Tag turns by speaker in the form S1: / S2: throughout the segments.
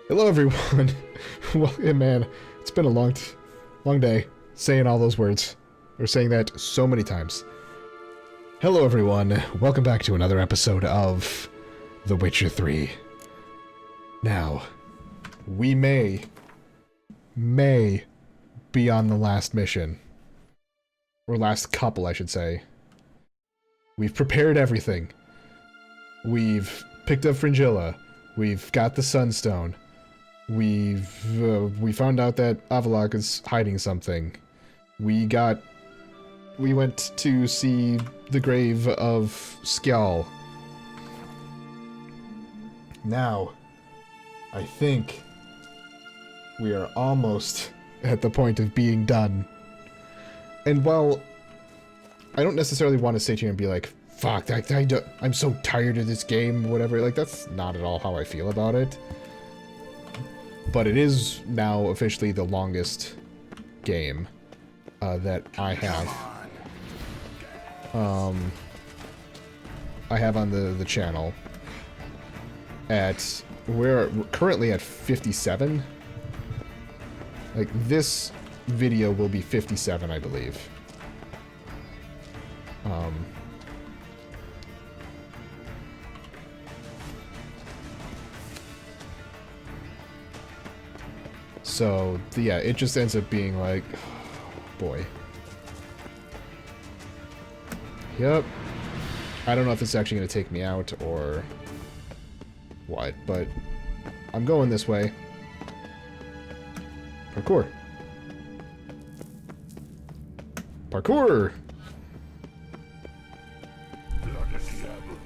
S1: Hello, everyone. Well, yeah, man, it's been a long day saying all those words, or saying that so many times. Hello, everyone. Welcome back to another episode of The Witcher 3. Now, we may be on the last mission. Or last couple, I should say. We've prepared everything. We've picked up Fringilla. We've got the Sunstone. We found out that Avalok is hiding something. We went to see the grave of Skjall. Now, I think we are almost at the point of being done. And while I don't necessarily want to sit here and be like, fuck, I'm so tired of this game, whatever, like, that's not at all how I feel about it. But it is now officially the longest game that I have. I have on the channel. We're currently at 57. Like, this video will be 57, I believe. So, yeah, it just ends up being like, oh boy. Yep. I don't know if it's actually going to take me out or what, but I'm going this way. Parkour. Parkour!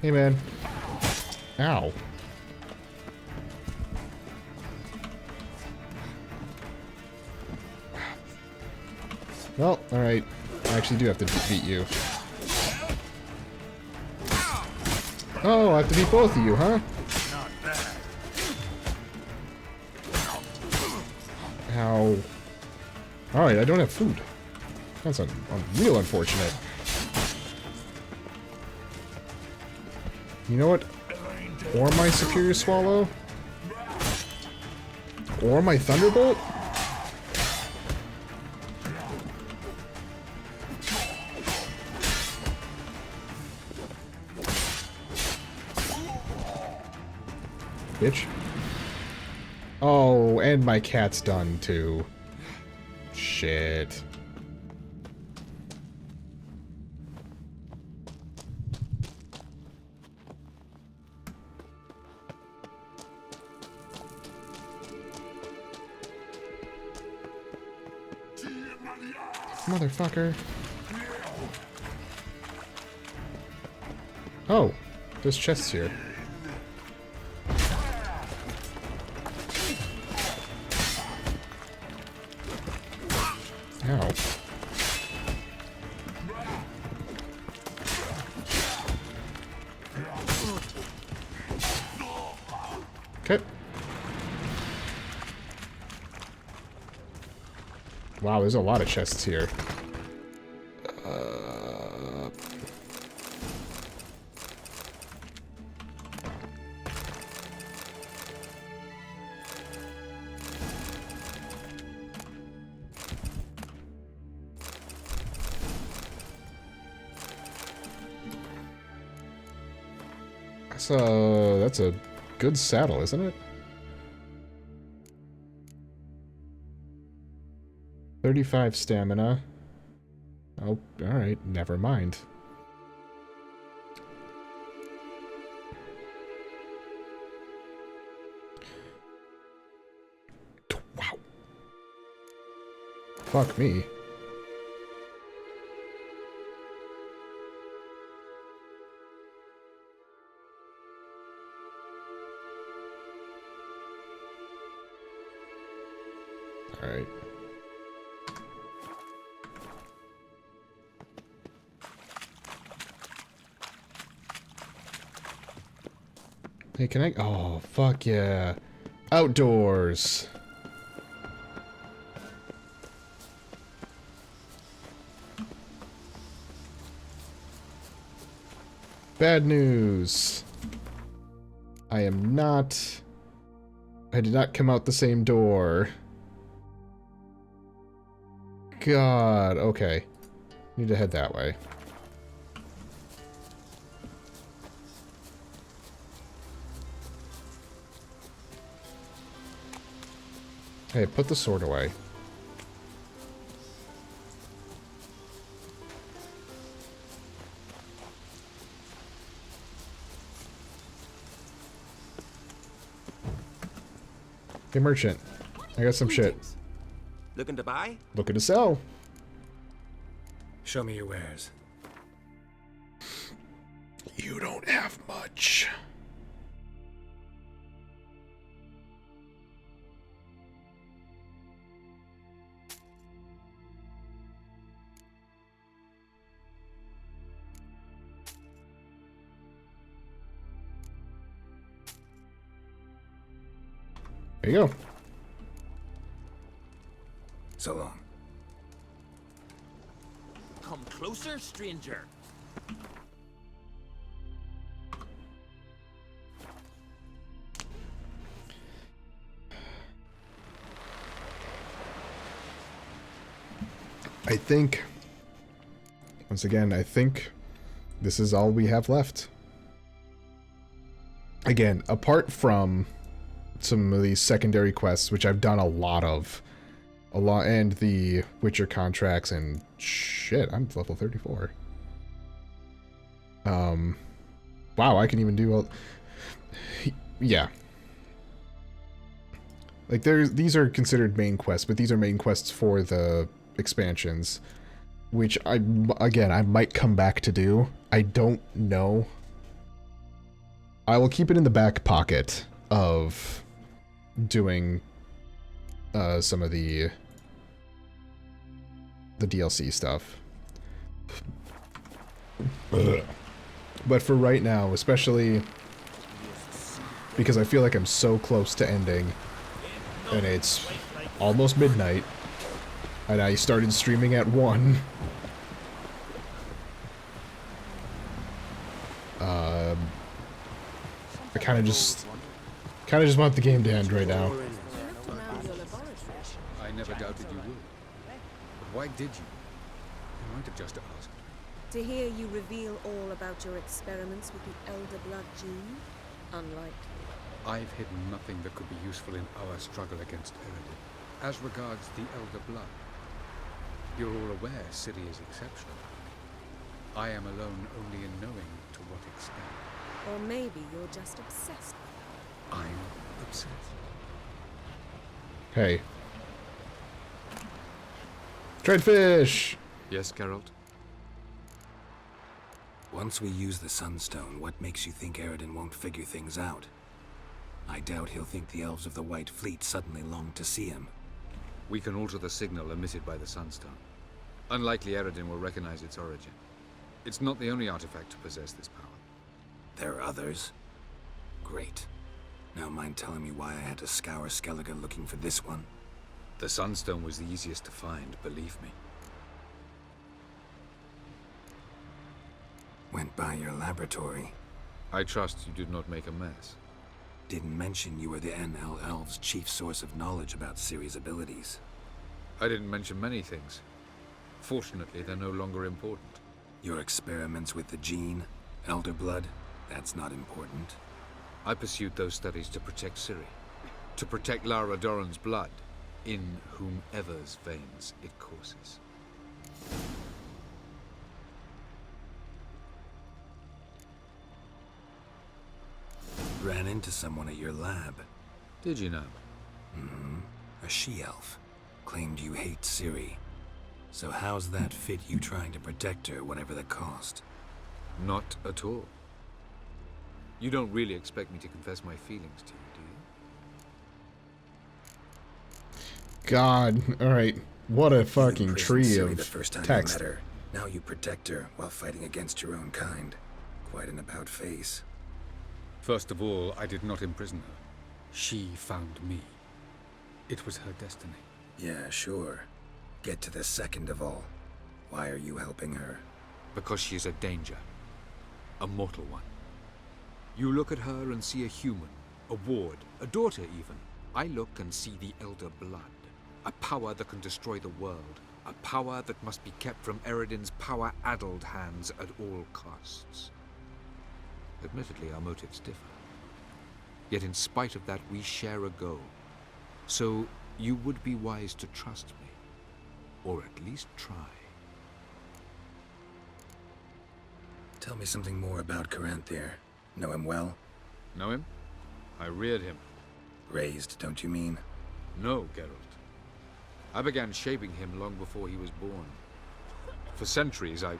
S1: Hey, man. Ow. Well, alright. I actually do have to defeat you. Oh, I have to beat both of you, huh? Ow. Alright, I don't have food. That's real unfortunate. You know what? Or my Superior Swallow? Or my Thunderbolt? Bitch. Oh, and my cat's done too. Shit. Motherfucker. Oh, there's chests here. Ow. Okay. Wow, there's a lot of chests here. That's a good saddle, isn't it? 35 stamina. Oh, alright, never mind. Wow. Fuck me. Alright. Hey, can I? Oh, fuck yeah. Outdoors. Bad news. I am not I did not come out the same door. God, okay. Need to head that way. Hey, put the sword away. Hey, merchant. I got some shit.
S2: Looking to buy?
S1: Looking to sell.
S3: Show me your wares.
S1: You don't have much. There you go.
S3: So long.
S2: Come closer, stranger.
S1: I think, once again, I think this is all we have left. Again, apart from some of these secondary quests, which I've done a lot of, and the Witcher contracts, and shit, I'm level 34. Wow, I can even do all, yeah. Like, these are considered main quests, but these are main quests for the expansions, which I might come back to do. I don't know. I will keep it in the back pocket of doing some of the DLC stuff. But for right now, especially because I feel like I'm so close to ending, and it's almost midnight, and I started streaming at 1. I kind of just want the game to end right now.
S3: I never doubted you would. But why did you? You might have just asked.
S4: To hear you reveal all about your experiments with the Elder Blood gene? Unlikely.
S3: I've hidden nothing that could be useful in our struggle against Eredin. As regards the Elder Blood, you're all aware Ciri is exceptional. I am alone only in knowing to what extent.
S4: Or maybe you're just obsessed with
S3: I'm obsessed.
S1: Hey. Dreadfish!
S3: Yes, Geralt?
S5: Once we use the Sunstone, what makes you think Eredin won't figure things out? I doubt he'll think the Elves of the White Fleet suddenly long to see him.
S3: We can alter the signal emitted by the Sunstone. Unlikely Eredin will recognize its origin. It's not the only artifact to possess this power.
S5: There are others? Great. Now mind telling me why I had to scour Skellige looking for this one?
S3: The Sunstone was the easiest to find, believe me.
S5: Went by your laboratory.
S3: I trust you did not make a mess.
S5: Didn't mention you were the NL Elves' chief source of knowledge about Ciri's abilities.
S3: I didn't mention many things. Fortunately, they're no longer important.
S5: Your experiments with the gene, Elder Blood, that's not important.
S3: I pursued those studies to protect Ciri. To protect Lara Doran's blood, in whomever's veins it courses.
S5: Ran into someone at your lab.
S3: Did you know?
S5: Mm-hmm. A she-elf. Claimed you hate Ciri. So how's that fit you trying to protect her, whatever the cost?
S3: Not at all. You don't really expect me to confess my feelings to you, do you?
S1: God, alright. What a fucking tree
S5: Ciri
S1: of
S5: the first time
S1: text.
S5: you met her. Now you protect her while fighting against your own kind. Quite an about-face.
S3: First of all, I did not imprison her. She found me. It was her destiny.
S5: Yeah, sure. Get to the second of all. Why are you helping her?
S3: Because she is a danger. A mortal one. You look at her and see a human, a ward, a daughter even. I look and see the Elder Blood, a power that can destroy the world, a power that must be kept from Eredin's power-addled hands at all costs. Admittedly, our motives differ. Yet in spite of that, we share a goal. So you would be wise to trust me, or at least try.
S5: Tell me something more about Caranthir. Know him well?
S3: Know him? I reared him.
S5: Raised, don't you mean?
S3: No, Geralt. I began shaping him long before he was born. For centuries, I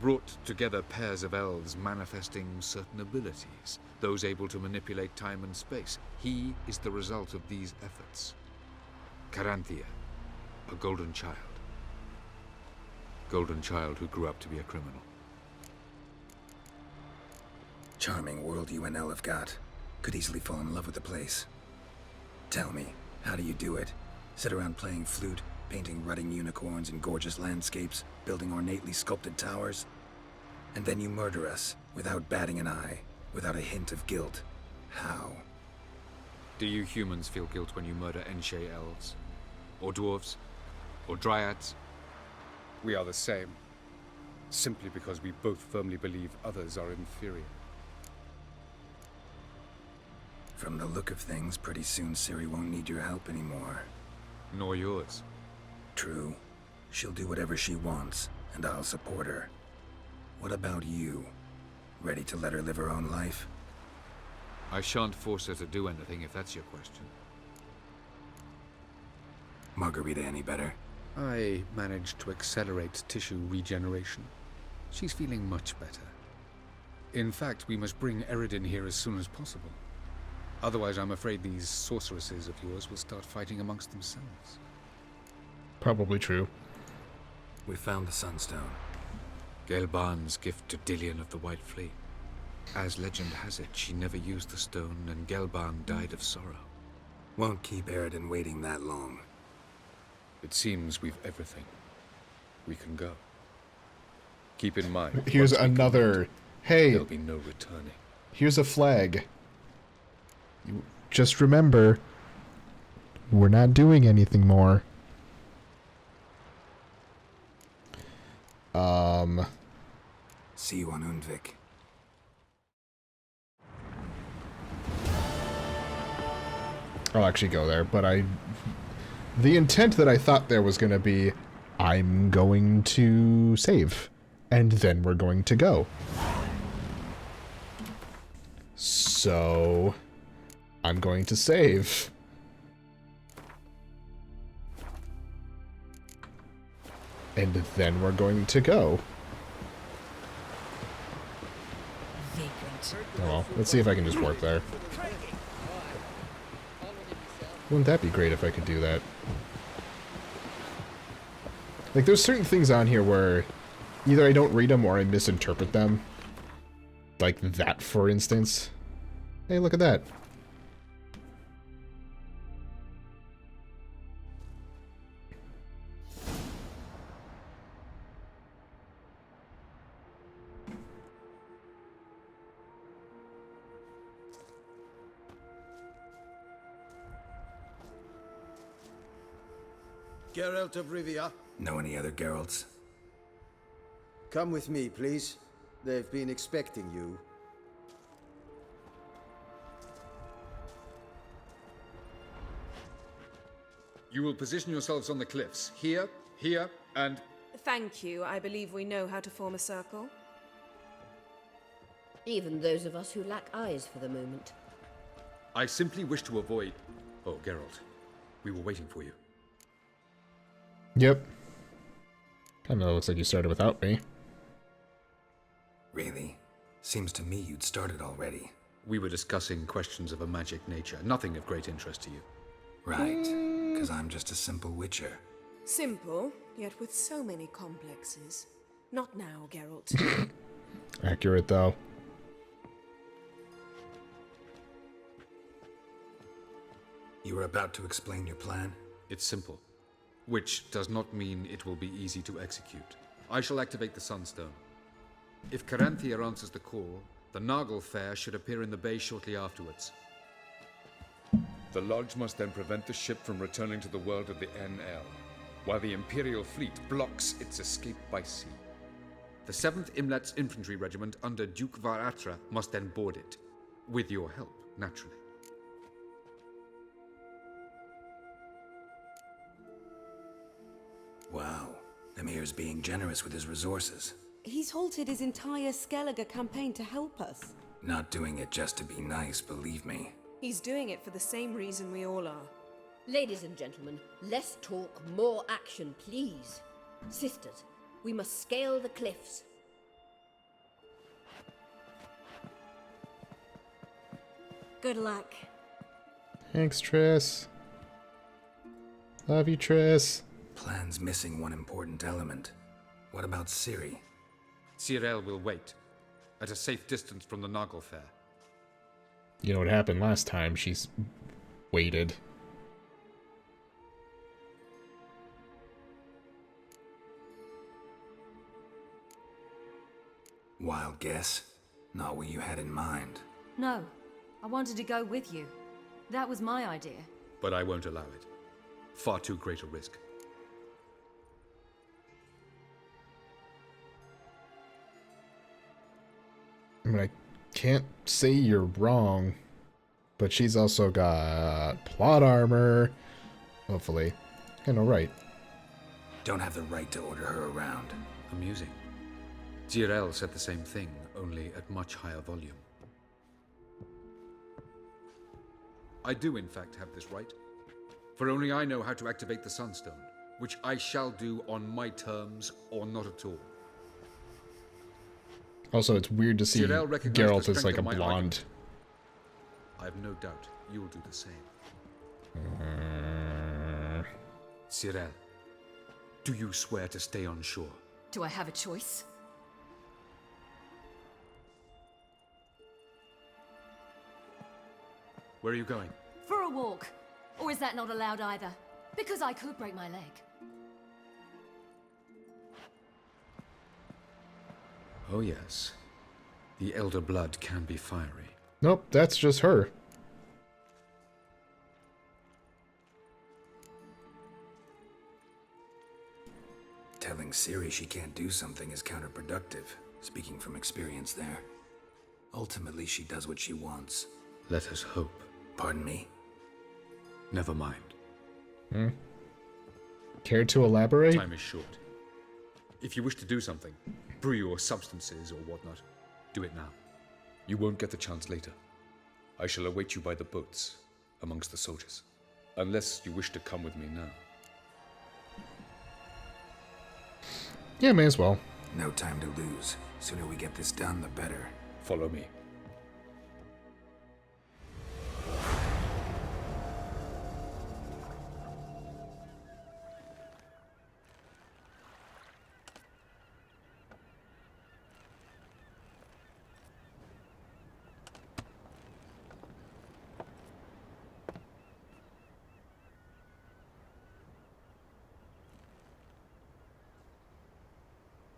S3: brought together pairs of elves manifesting certain abilities, those able to manipulate time and space. He is the result of these efforts. Caranthir, a golden child. Golden child who grew up to be a criminal.
S5: Charming world you and El have got. Could easily fall in love with the place. Tell me, how do you do it? Sit around playing flute, painting rutting unicorns in gorgeous landscapes, building ornately sculpted towers? And then you murder us, without batting an eye, without a hint of guilt. How?
S3: Do you humans feel guilt when you murder Enshe elves? Or dwarves? Or dryads? We are the same. Simply because we both firmly believe others are inferior.
S5: From the look of things, pretty soon Ciri won't need your help anymore.
S3: Nor yours.
S5: True. She'll do whatever she wants, and I'll support her. What about you? Ready to let her live her own life?
S3: I shan't force her to do anything if that's your question.
S5: Margarita any better?
S3: I managed to accelerate tissue regeneration. She's feeling much better. In fact, we must bring Eredin here as soon as possible. Otherwise, I'm afraid these sorceresses of yours will start fighting amongst themselves.
S1: Probably true.
S5: We found the Sunstone.
S3: Gelban's gift to Dillion of the White Fleet. As legend has it, she never used the stone, and Gelban died of sorrow.
S5: Won't keep Eredin waiting that long.
S3: It seems we've everything. We can go. Keep in mind...
S1: Here's
S3: once we
S1: another...
S3: commit,
S1: Hey,
S3: there'll be no returning.
S1: here's a flag. You just remember, we're not doing anything more.
S5: See you on Undvik.
S1: I'll actually go there, but the intent that I thought there was going to be, I'm going to save, and then we're going to go. So, I'm going to save. And then we're going to go. Oh well, let's see if I can just warp there. Wouldn't that be great if I could do that? Like, there's certain things on here where either I don't read them or I misinterpret them. Like that, for instance. Hey, look at that.
S6: Geralt of Rivia,
S5: Know any other Geralts?
S6: come with me, please. They've been expecting you.
S3: You will position yourselves on the cliffs. Here, here, and...
S4: Thank you. I believe we know how to form a circle.
S7: Even those of us who lack eyes for the moment.
S3: I simply wish to avoid... Oh, Geralt. We were waiting for you.
S1: Yep. Kinda looks like you started without me.
S5: Really? Seems to me you'd started already.
S3: We were discussing questions of a magic nature, nothing of great interest to you.
S5: Right, because I'm just a simple witcher.
S4: Simple, yet with so many complexes. Not now, Geralt.
S1: Accurate, though.
S5: You were about to explain your plan?
S3: It's simple. Which does not mean it will be easy to execute. I shall activate the Sunstone. If Caranthir answers the call, the Nagle Fair should appear in the bay shortly afterwards. The Lodge must then prevent the ship from returning to the world of the NL, while the Imperial fleet blocks its escape by sea. The 7th Imlet's Infantry Regiment under Duke Varatra must then board it. With your help, naturally.
S5: Wow. Emir's being generous with his resources.
S4: He's halted his entire Skellige campaign to help us.
S5: Not doing it just to be nice, believe me.
S4: He's doing it for the same reason we all are.
S7: Ladies and gentlemen, less talk, more action, please. Sisters, we must scale the cliffs.
S4: Good luck.
S1: Thanks, Triss. Love you, Triss.
S5: Plan's missing one important element. What about Ciri?
S3: Cyril will wait, at a safe distance from the Nagelfair.
S1: You know what happened last time? She's waited.
S5: Wild guess? Not what you had in mind.
S8: No, I wanted to go with you. That was my idea.
S3: But I won't allow it. Far too great a risk.
S1: I mean, I can't say you're wrong, but she's also got plot armor. Hopefully. I know, right.
S5: Don't have the right to order her around.
S3: Amusing. Cyril said the same thing, only at much higher volume. I do, in fact, have this right. For only I know how to activate the Sunstone, which I shall do on my terms or not at all.
S1: Also, it's weird to see
S3: Cyril recognized
S1: Geralt
S3: the
S1: as like a
S3: strength of my
S1: blonde.
S3: argument. I have no doubt you will do the same. Cyril, do you swear to stay on shore?
S8: Do I have a choice?
S3: Where are you going?
S8: For a walk. Or is that not allowed either? Because I could break my leg.
S3: Oh yes. The Elder Blood can be fiery.
S1: Nope, that's just her.
S5: Telling Ciri she can't do something is counterproductive, speaking from experience there. Ultimately, she does what she wants.
S3: Let us hope.
S5: Pardon me?
S3: Never mind.
S1: Care to elaborate?
S3: Time is short. If you wish to do something, brew your substances or whatnot, do it now. You won't get the chance later. I shall await you by the boats, amongst the soldiers. Unless you wish to come with me now.
S1: Yeah, may as well.
S5: No time to lose. Sooner we get this done, the better.
S3: Follow me.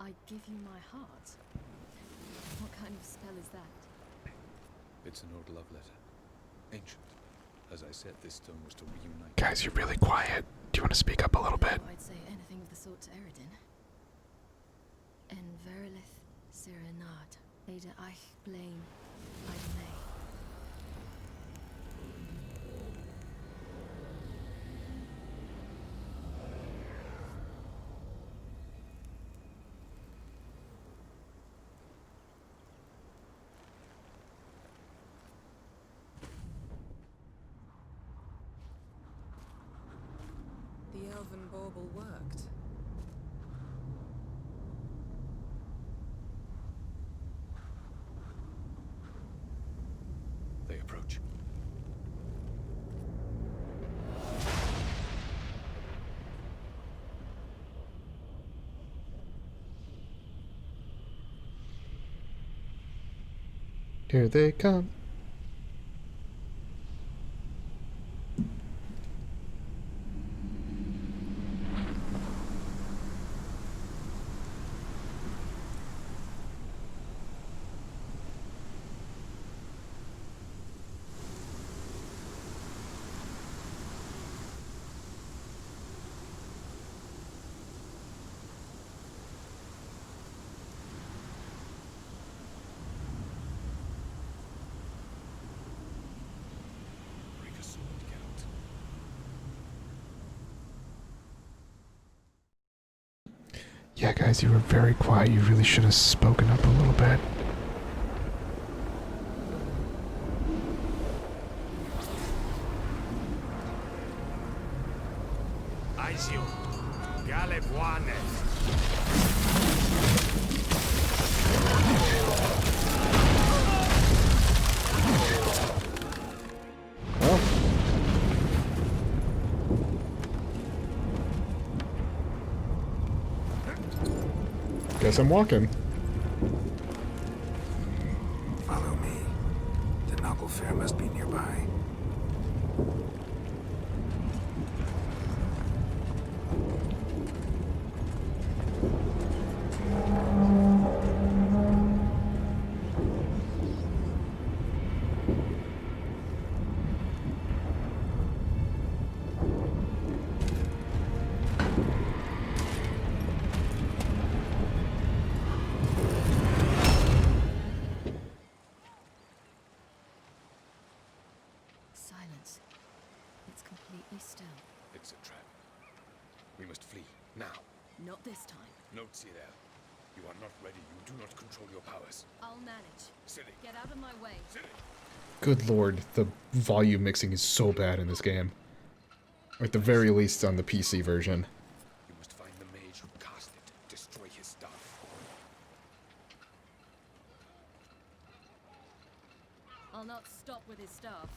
S8: I give you my heart. What kind of spell is that?
S3: It's an old love letter. Ancient. As I said, this stone was to reunite.
S1: Guys, you're really quiet. Do you want to speak up a little bit?
S8: I'd say anything of the sort to Eredin. En verilith serenad. Ada eich blame. Idene.
S4: The elven bauble worked.
S3: They approach.
S1: Here they come. Yeah, guys, you were very quiet. You really should have spoken up a little bit.
S9: Aizio, gale buone.
S1: Well. Guess I'm walking.
S5: Follow me. The Knuckle Fair must be nearby.
S8: Silence. It's completely still.
S3: It's a trap. We must flee, now.
S8: Not this time.
S3: Note, Cyril. You are not ready. You do not control your powers.
S8: I'll manage.
S3: Silly.
S8: Get out of my way.
S3: Silly.
S1: Good lord, the volume mixing is so bad in this game. Or at the very least on the PC version.
S3: You must find the mage who cast it. Destroy his stuff.
S8: I'll not stop with his staff.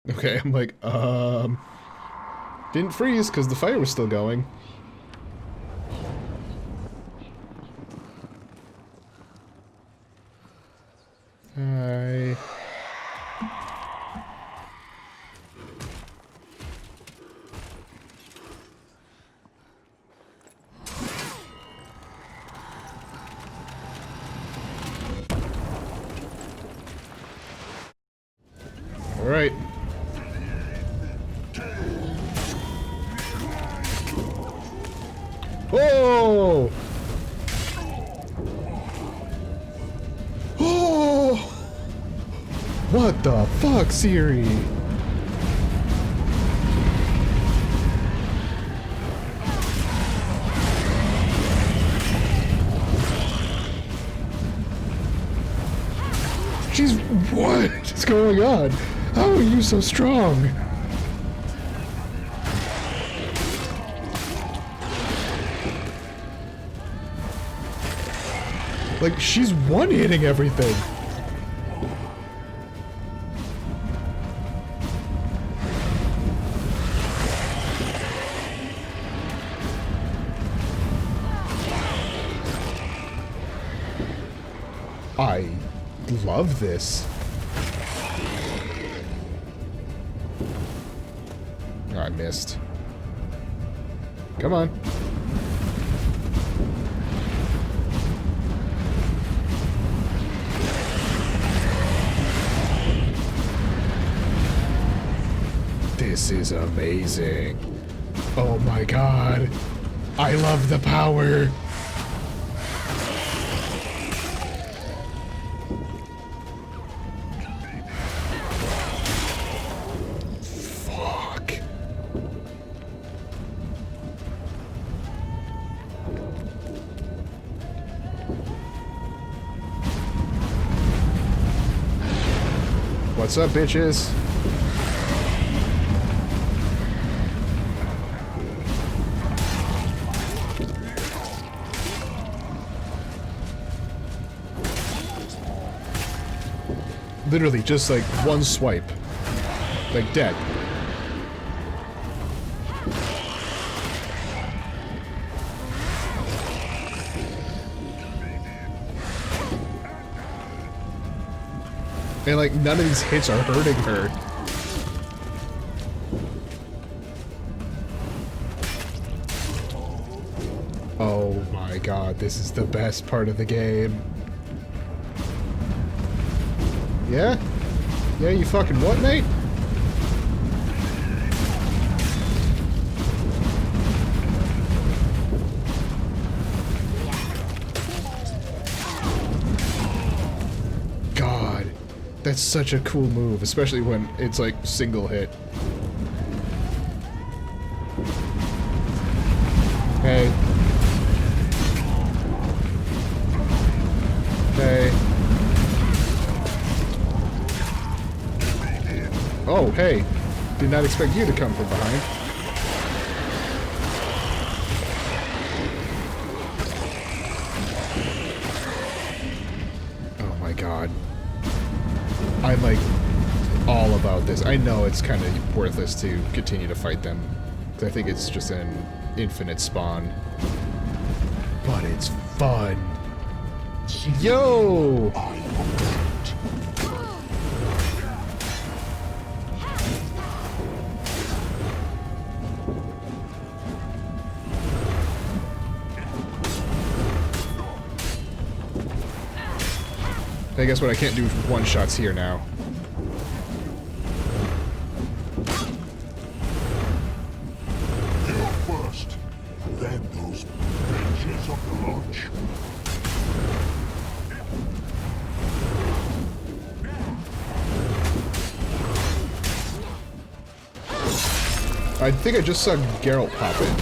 S1: Okay, I'm like, didn't freeze because the fire was still going. Hi. All right. Oh! Oh! What the fuck, Siri? She's... what is going on? How are you so strong? Like, she's one-hitting everything. I love this. Oh, I missed. Come on. This is amazing. Oh my god. I love the power. Fuck. What's up, bitches? Literally, just like one swipe. Like dead. And like none of these hits are hurting her. Oh my god, this is the best part of the game. Yeah? Yeah, you fucking what, mate? That's such a cool move, especially when it's like single hit. Hey. Hey. Oh, hey. Did not expect you to come from behind. Oh my god. I'm like all about this. I know it's kind of worthless to continue to fight them. I think it's just an infinite spawn. But it's fun. Yo! I guess what I can't do is one-shots here now.
S10: You first, then those benches of the lodge.
S1: I think I just saw Geralt pop in.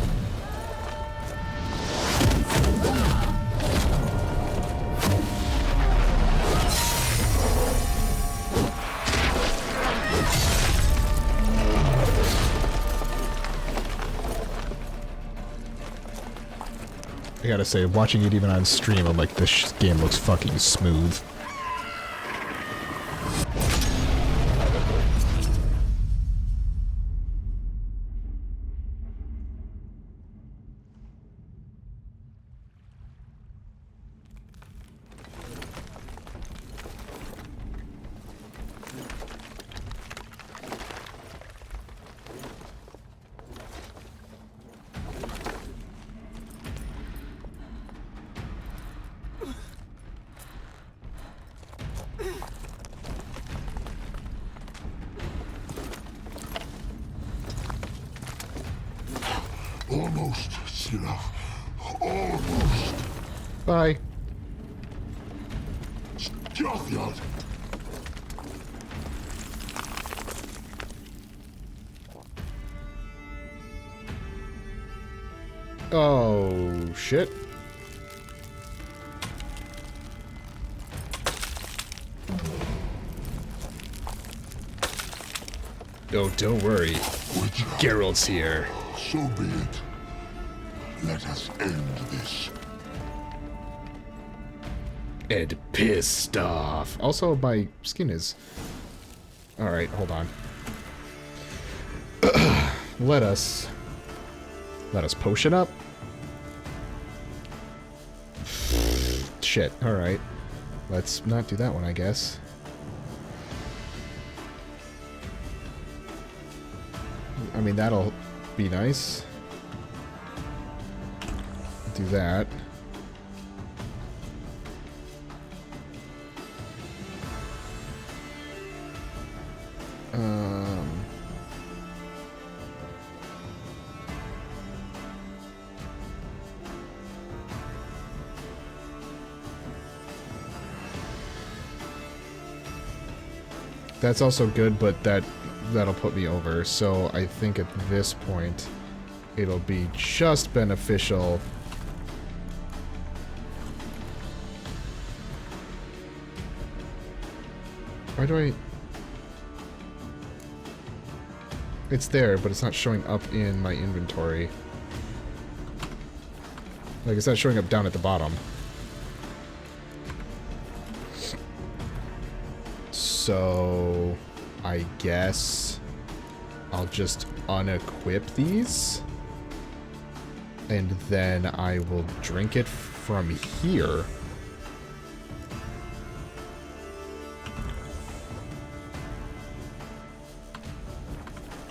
S1: I gotta say, watching it even on stream, I'm like, this game looks fucking smooth.
S10: Almost, Sirach. Almost.
S1: Bye.
S10: Jothyard.
S1: Oh, shit. Oh, don't worry. Geralt's here.
S10: So be it. Let us end this.
S1: And pissed off. Also, my skin is... Alright, hold on. Let us potion up. Shit, alright. Let's not do that one, I guess. I mean, that'll be nice. Do that. That's also good, but that'll put me over. So I think at this point, it'll be just beneficial. Why do I... It's there, but it's not showing up in my inventory. Like, it's not showing up down at the bottom. So... I guess... I'll just unequip these. And then I will drink it from here.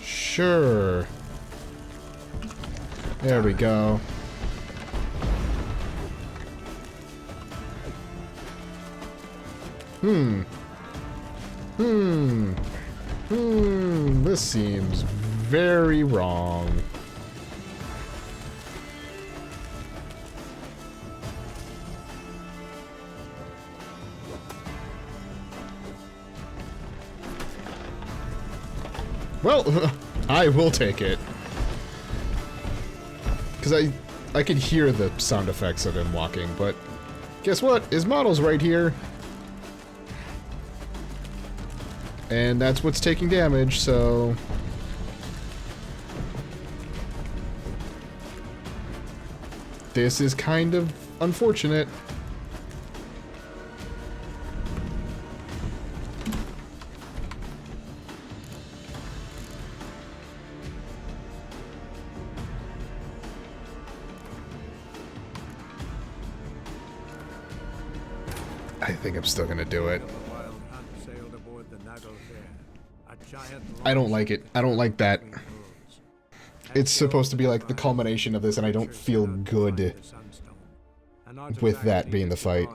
S1: Sure. There we go. This seems very wrong. Well, I will take it. Because I can hear the sound effects of him walking, but guess what? His model's right here. And that's what's taking damage, so... This is kind of unfortunate. I think I'm still gonna do it. I don't like it. I don't like that. It's supposed to be like the culmination of this, and I don't feel good with that being the fight.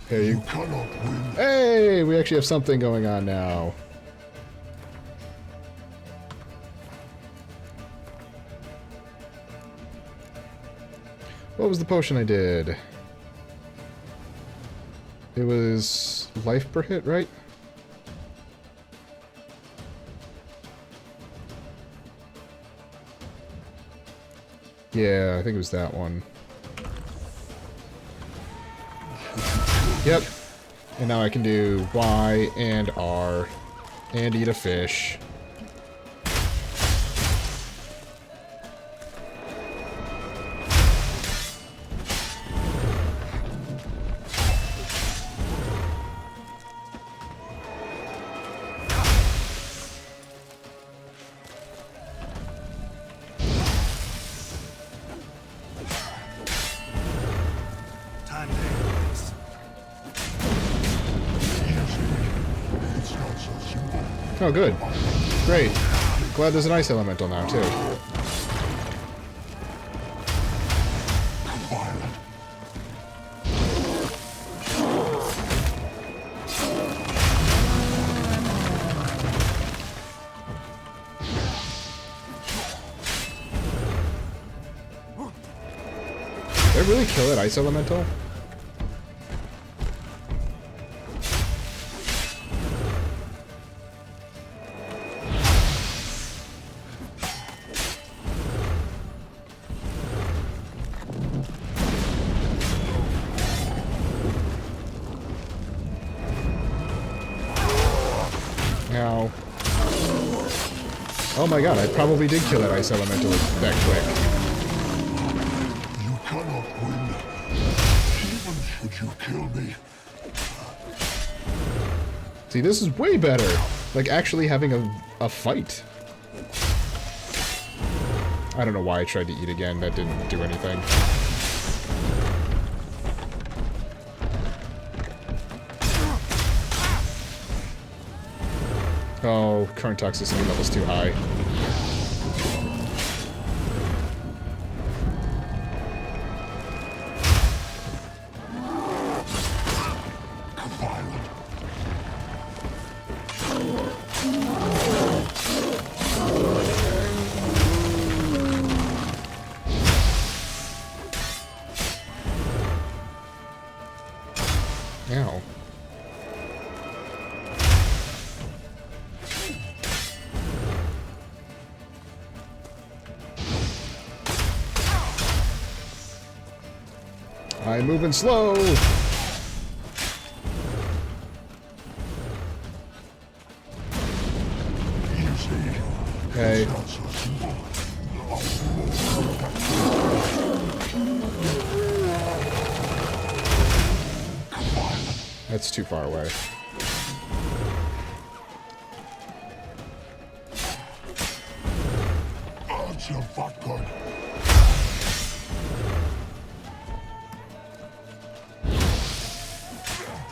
S1: Hey, hey, we actually have something going on now. What was the potion I did? It was life per hit, right? Yeah, I think it was that one. Yep. And now I can do Y and R and eat a fish. Oh, good. Great. Glad there's an ice elemental now, too. Did I really kill that ice elemental? Oh my god, I probably did kill that ice elemental that quick.
S10: You cannot win, even should you kill me.
S1: See, this is way better. Like, actually having a fight. I don't know why I tried to eat again. That didn't do anything. Oh, current toxicity level's too high. Ow. I'm moving slow. Okay. That's too far away.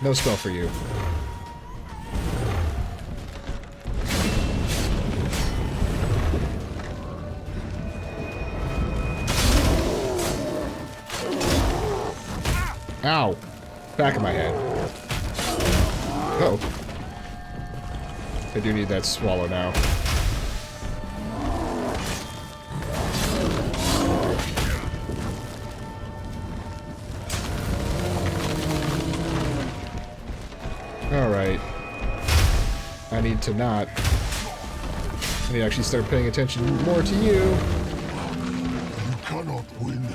S1: No spell for you. Ow! Back of my head. Uh-oh. I do need that swallow now. Alright. I need to not. I need to actually start paying attention more to you.
S10: You cannot win,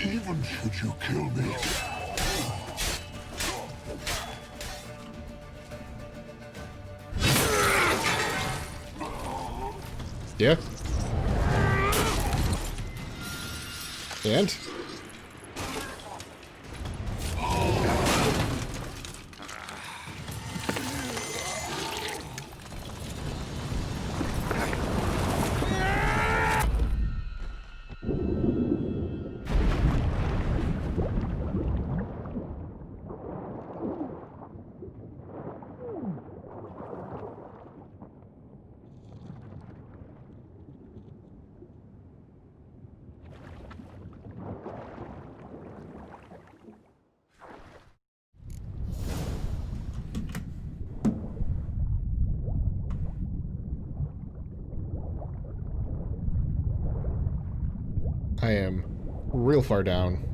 S10: even should you kill me.
S1: Yeah. And? I am real far down.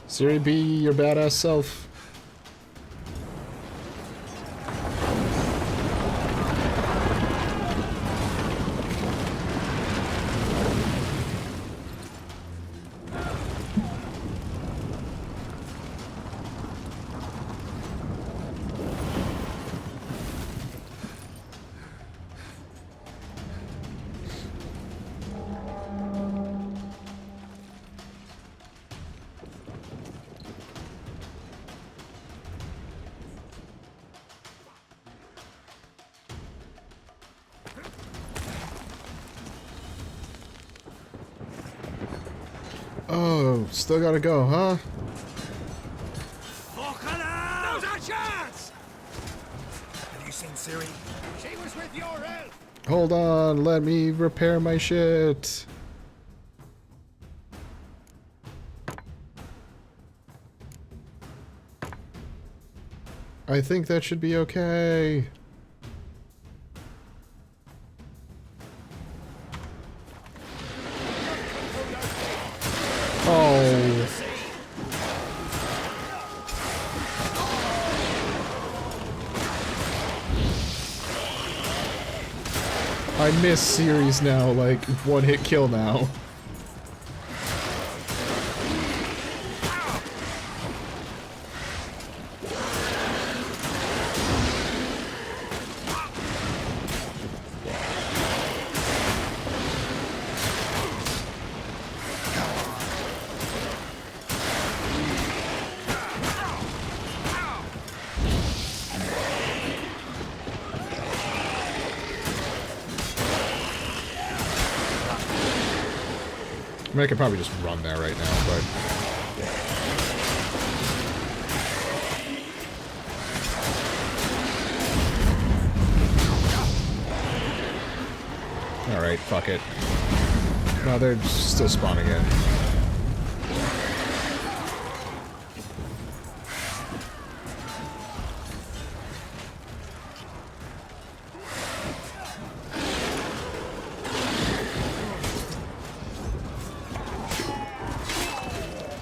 S1: Siri, be your badass self. Oh, still gotta go, huh?
S9: Now's our chance!
S5: Have you seen Ciri?
S9: She was with your help!
S1: Hold on, let me repair my shit. I think that should be okay. Oh. I miss series now, like one hit kill now. I mean, I could probably just run there right now, but... Alright, fuck it. No, they're still spawning in.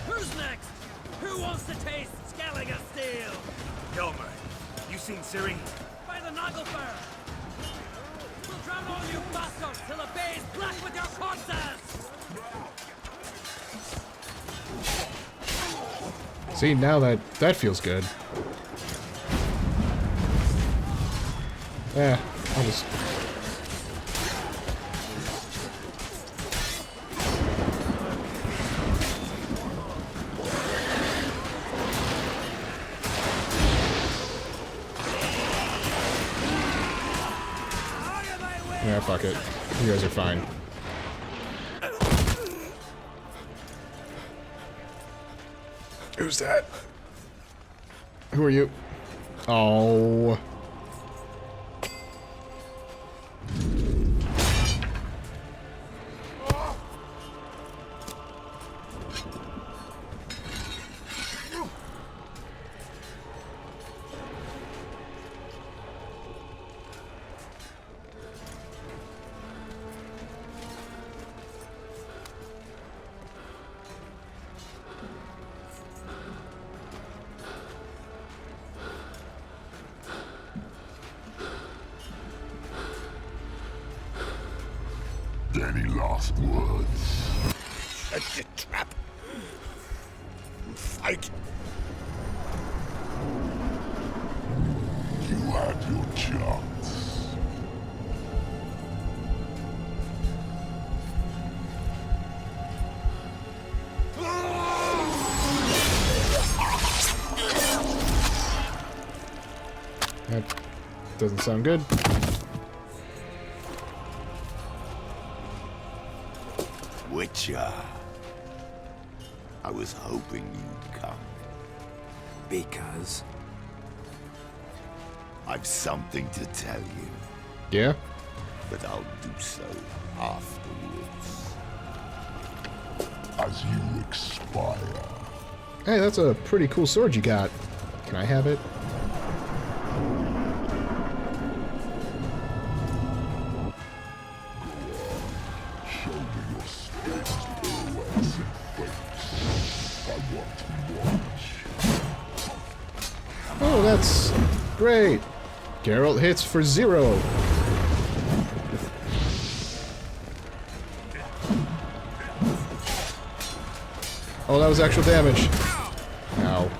S2: Who's next? Who wants to taste Skelliger Steel?
S9: Kilmer, you seen Ciri?
S2: By the Nagelfur! We'll drown all you bastards till the bay's black with your corpses!
S1: See, now that feels good. I'll just... Yeah, fuck it. You guys are fine. Who's that? Who are you? Oh.
S10: Any last words?
S9: Shut your trap. Fight.
S10: You had your chance.
S1: That doesn't sound good.
S9: Witcher. I was hoping you'd come.
S5: Because?
S9: I've something to tell you,
S1: Yeah?
S9: but I'll do so afterwards.
S10: As you expire.
S1: Hey, that's a pretty cool sword you got. Can I have it?
S10: Show me your strength, pirouettes and fakes. I want to watch.
S1: Oh, that's great. Geralt hits for 0. Oh, that was actual damage. Ow.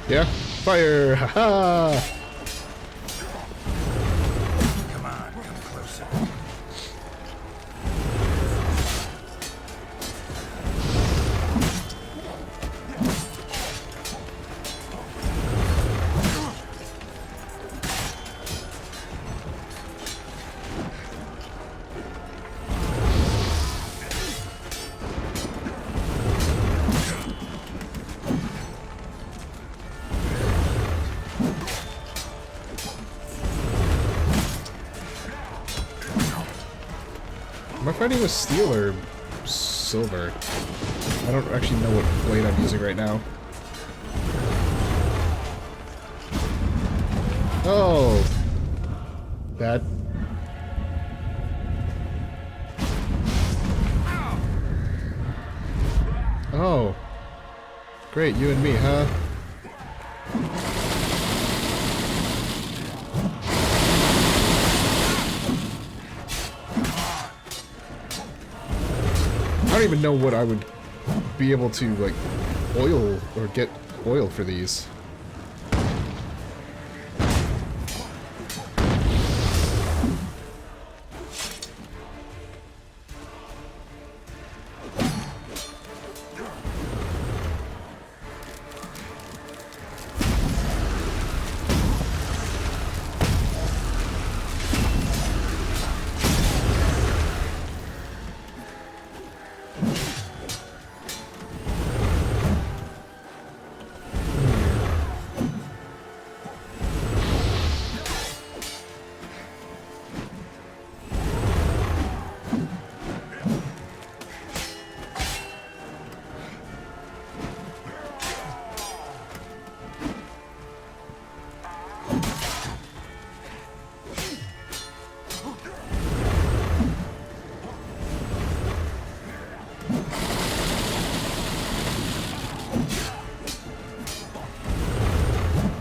S1: Yeah? Fire! Haha!
S5: Come on, come closer.
S1: Am I fighting with steel or silver? I don't actually know what blade I'm using right now. Oh! That... Oh. Great, you and me, huh? I don't even know what I would be able to, like, oil or get oil for these.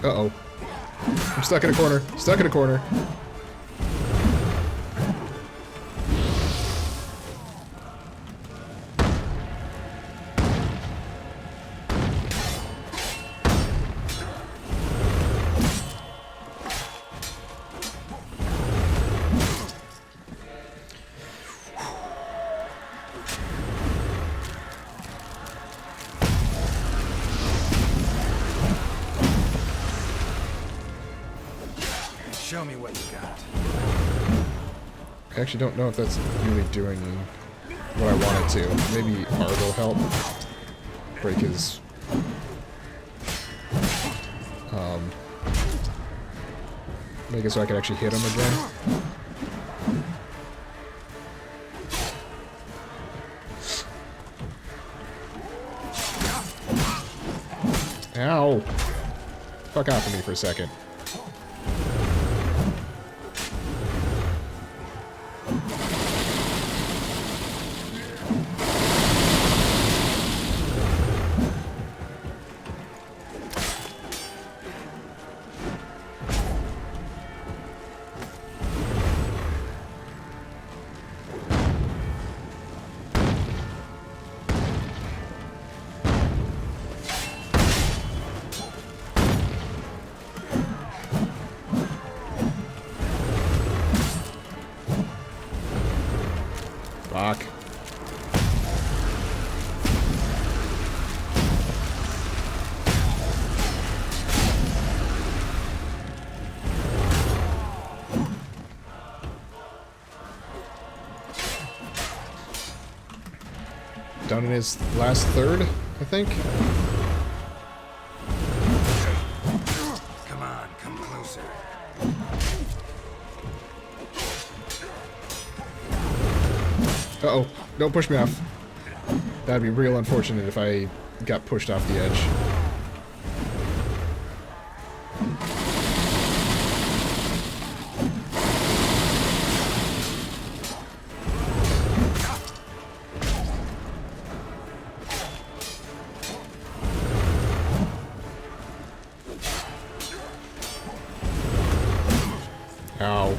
S1: Uh-oh. I'm stuck in a corner. Stuck in a corner.
S5: Show me what you got.
S1: I actually don't know if that's really doing what I want it to. Maybe art will help break his make it so I can actually hit him again. Ow! Fuck off of me for a second. Fuck. Down in his last third, I think.
S5: Come on, come closer.
S1: Uh-oh. Don't push me off. That'd be real unfortunate if I got pushed off the edge. Ow.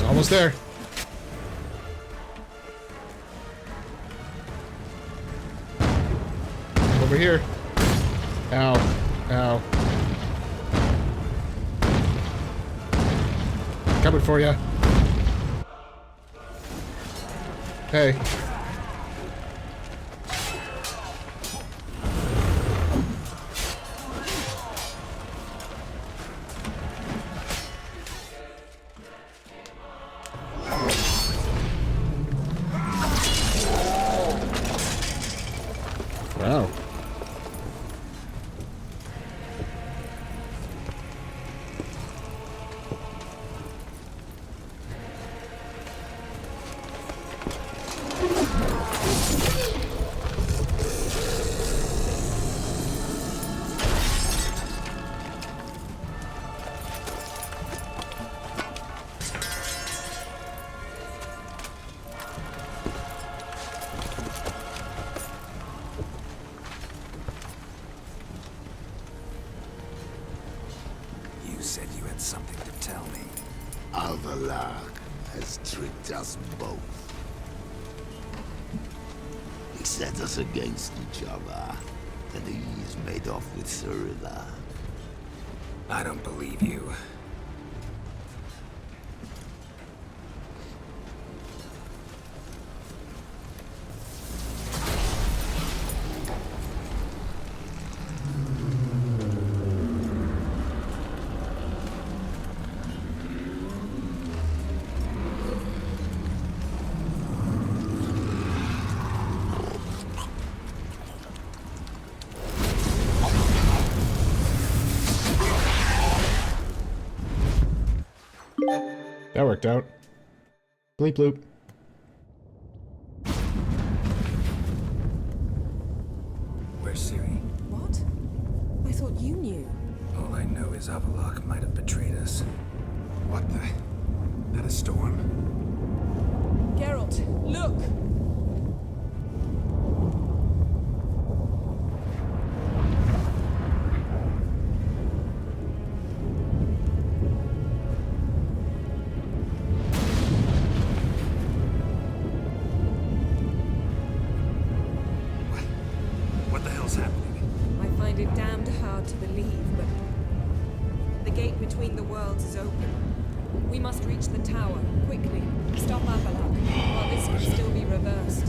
S1: Almost there. Over here. Ow. Ow. Coming for you. Hey. Wow.
S5: You said you had something to tell me.
S9: Alvalag has tricked us both. He set us against each other, and he's made off with Cyrilla.
S5: I don't believe you.
S1: That worked out. Bleep bloop.
S5: Where's Ciri?
S4: What? I thought you knew.
S5: All I know is Avalok might have betrayed us. What the? That a storm?
S4: Geralt, look! reach the tower, quickly. Stop Avalok, while this can still be reversed.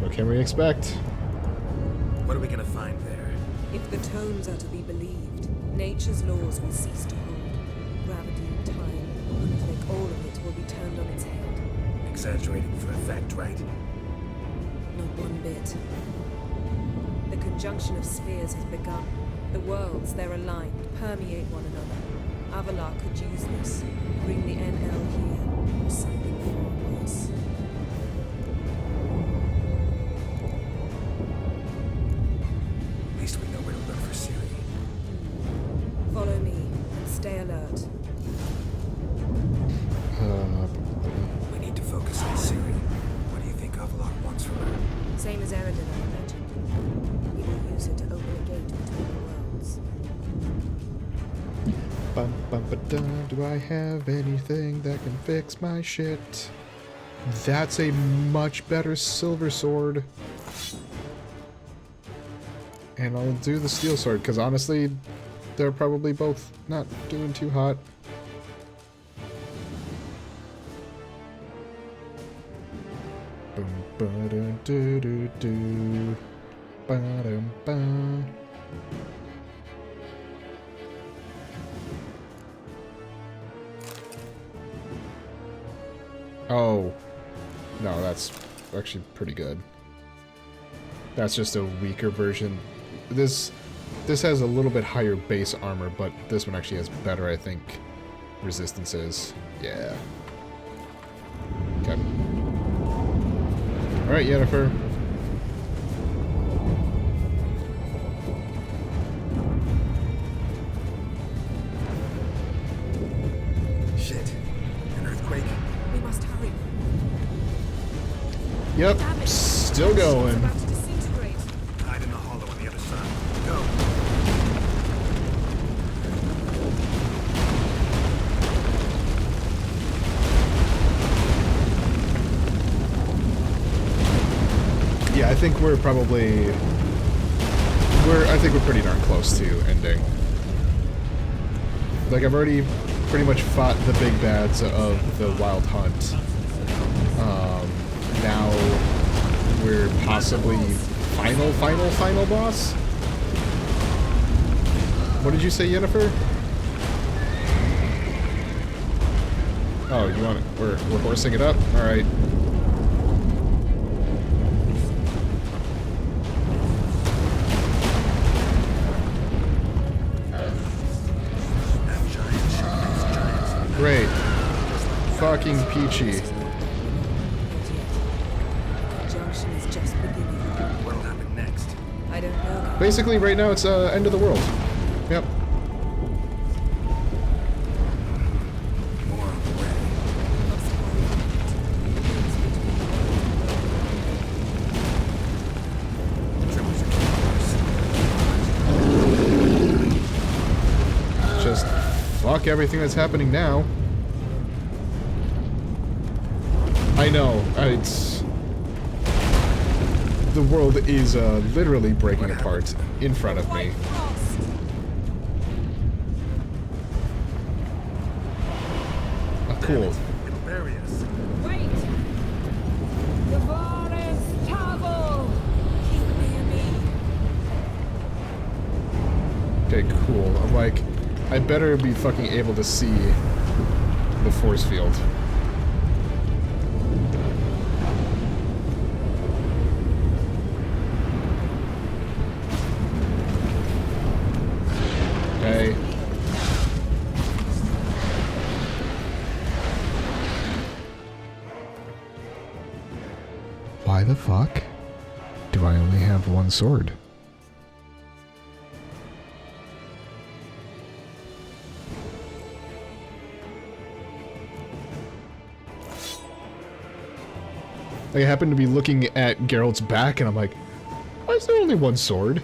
S1: What can we expect?
S5: What are we gonna find there?
S4: If the tomes are to be believed, nature's laws will cease to hold. Gravity, time, conflict, all of it will be turned on its head.
S5: Exaggerating for effect, right?
S4: Not one bit. The conjunction of spheres has begun. The worlds, they're aligned, permeate one another. Avalok could use this, bring the NL here, or something far worse.
S5: At least we know where to look for Siri.
S4: Follow me, and stay alert.
S5: We need to focus on Siri. What do you think Avalok wants from her?
S4: Same as Eredin, I imagine. He will use it to open a gate between the worlds.
S1: Bum, bum, ba-dum. Do I have anything that can fix my shit? That's a much better silver sword. And I'll do the steel sword, because honestly, they're probably both not doing too hot. Boom, ba-da-do-do-do. Ba-dum-ba. Oh. No, that's actually pretty good. That's just a weaker version. This has a little bit higher base armor, but this one actually has better, I think, resistances. Yeah. Okay. Alright, Yennefer.
S5: Shit. An earthquake?
S4: We must hurry.
S1: Yep,
S4: Damn it.
S1: still going.
S4: It's about to disintegrate.
S5: Hide in the hollow on the other side. Go!
S1: Yeah, I think we're probably... I think we're pretty darn close to ending. Like, I've already pretty much fought the big bads of the Wild Hunt. Now we're possibly final boss? What did you say, Yennefer? Oh, you want it? We're horsing it up? Alright. Great. Fucking peachy.
S4: Junction is just beginning.
S5: What'll happen next?
S4: I don't know.
S1: Basically, right now it's end of the world. Yep.
S5: More on the way. The tremors are getting worse.
S1: Just fuck everything that's happening now. I know. It's... The world is literally breaking apart in front of me. Cool.
S5: It'll bury us.
S4: Wait! Yavaris Tavel! Keep near me.
S1: Okay, cool. I'm like, I better be fucking able to see the force field. Okay. Why the fuck do I only have one sword? I happen to be looking at Geralt's back and I'm like, why is there only one sword?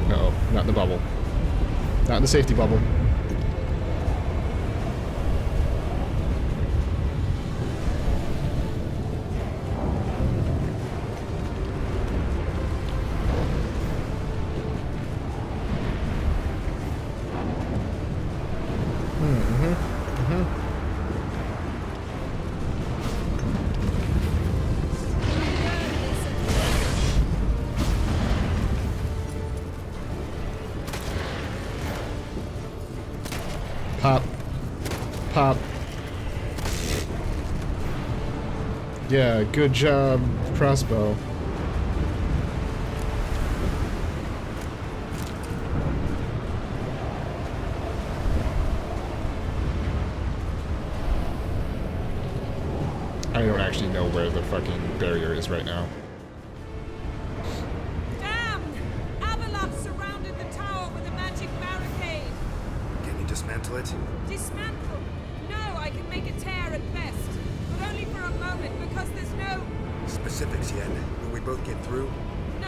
S1: No, not in the bubble. Not in the safety bubble. Pop. Pop. Yeah, good job, crossbow. I don't actually know where the fucking barrier is right now.
S4: Damn! Avalok surrounded the tower with a magic barricade.
S5: Can you dismantle it?
S4: Dismantle? No, I can make a tear at best. But only for a moment, because there's no...
S5: Specifics, Yen. Will we both get through?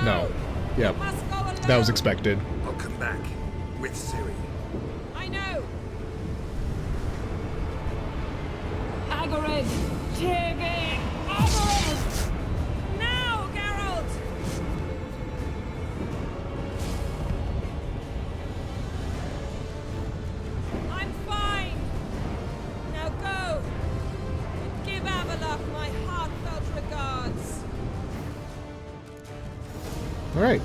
S1: No. Yep.
S4: You must go alone.
S1: That was expected.
S5: I'll come back. With Ciri.
S4: I know. Agarid! Tiggy! Agarid! Now, Geralt! I'm fine. Now go. And give Avalok my heartfelt regards.
S1: Alright.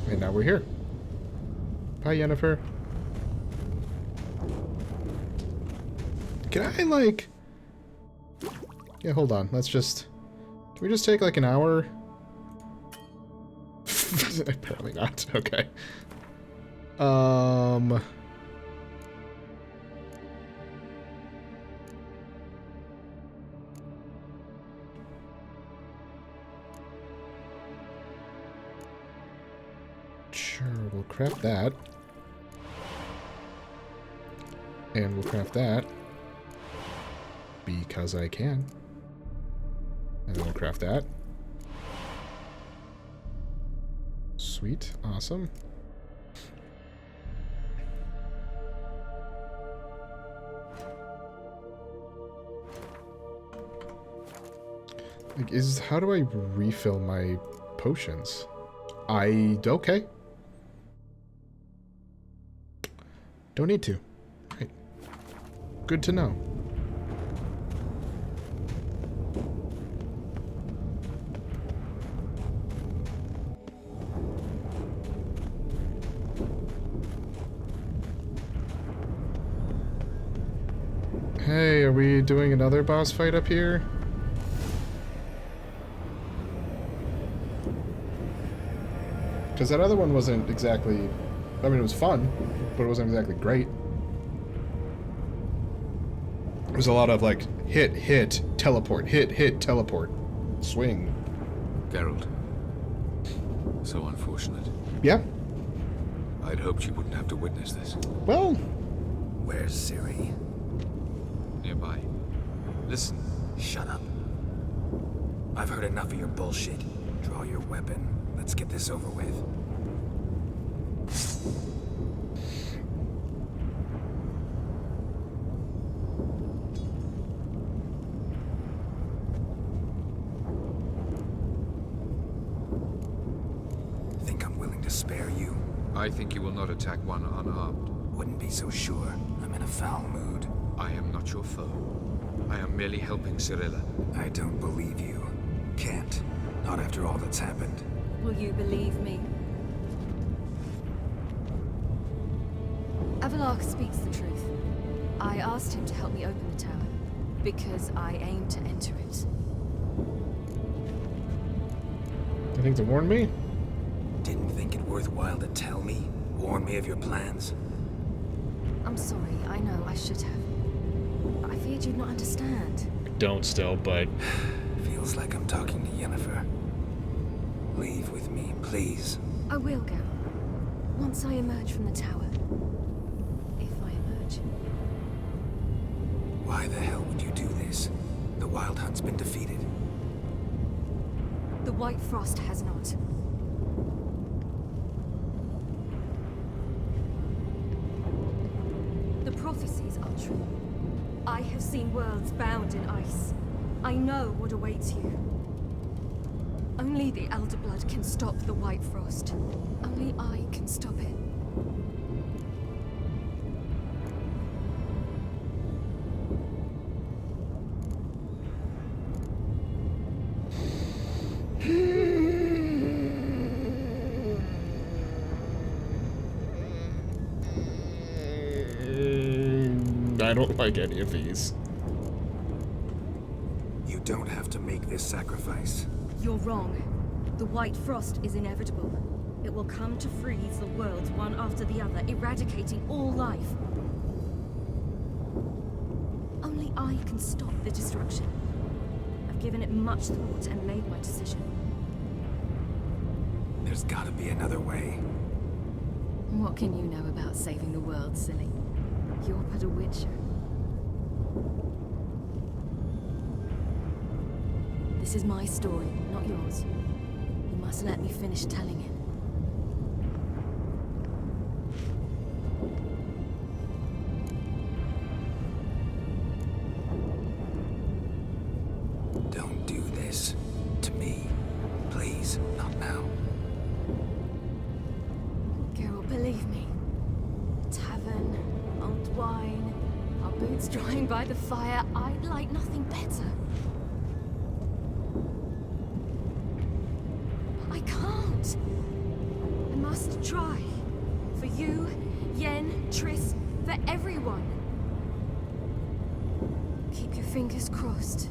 S1: And now we're here. Bye, Yennefer. Can I, like... Yeah, hold on. Let's just... Can we just take, like, an hour? Apparently not. Okay. Sure, we'll craft that. And we'll craft that. Because I can. And then we'll craft that. Sweet. Awesome. Like, how do I refill my potions? Okay. Don't need to. Right. Good to know. Hey, are we doing another boss fight up here? Because that other one wasn't exactly... I mean, it was fun, but it wasn't exactly great. It was a lot of, like, hit, teleport, hit, teleport, swing.
S3: Geralt. So unfortunate.
S1: Yeah.
S3: I'd hoped you wouldn't have to witness this.
S1: Well...
S5: Where's Ciri?
S3: Nearby. Listen.
S5: Shut up. I've heard enough of your bullshit. Draw your weapon. Let's get this over with. Think I'm willing to spare you?
S3: I think you will not attack one unarmed.
S5: Wouldn't be so sure. I'm in a foul mood.
S3: I am not your foe. I am merely helping Cirilla.
S5: I don't believe you. Can't. Not after all that's happened.
S8: Will you believe me? Avalok speaks the truth. I asked him to help me open the tower, because I aim to enter it.
S1: You think to warn me?
S5: Didn't think it worthwhile to tell me? Warn me of your plans?
S8: I'm sorry, I know, I should have. I feared you'd not understand.
S1: Don't still, but...
S5: Feels like I'm talking to Yennefer. Leave with me, please.
S8: I will, Geralt. Once I emerge from the tower. If I emerge.
S5: Why the hell would you do this? The Wild Hunt's been defeated.
S8: The White Frost has not. The prophecies are true. I have seen worlds bound in ice. I know what awaits you. Only the Elder Blood can stop the White Frost. Only I can stop it.
S1: I don't like any of these.
S5: You don't have to make this sacrifice.
S8: You're wrong. The White Frost is inevitable. It will come to freeze the worlds one after the other, eradicating all life. Only I can stop the destruction. I've given it much thought and made my decision.
S5: There's gotta be another way.
S8: What can you know about saving the world, silly? You're but a witcher. This is my story, not yours. You must let me finish telling it.
S5: Don't do this. To me. Please, not now.
S8: Geralt, believe me. Tavern, old wine, our boots drying by the fire. I'd like nothing better. I can't. I must try. For you, Yen, Triss, for everyone. Keep your fingers crossed.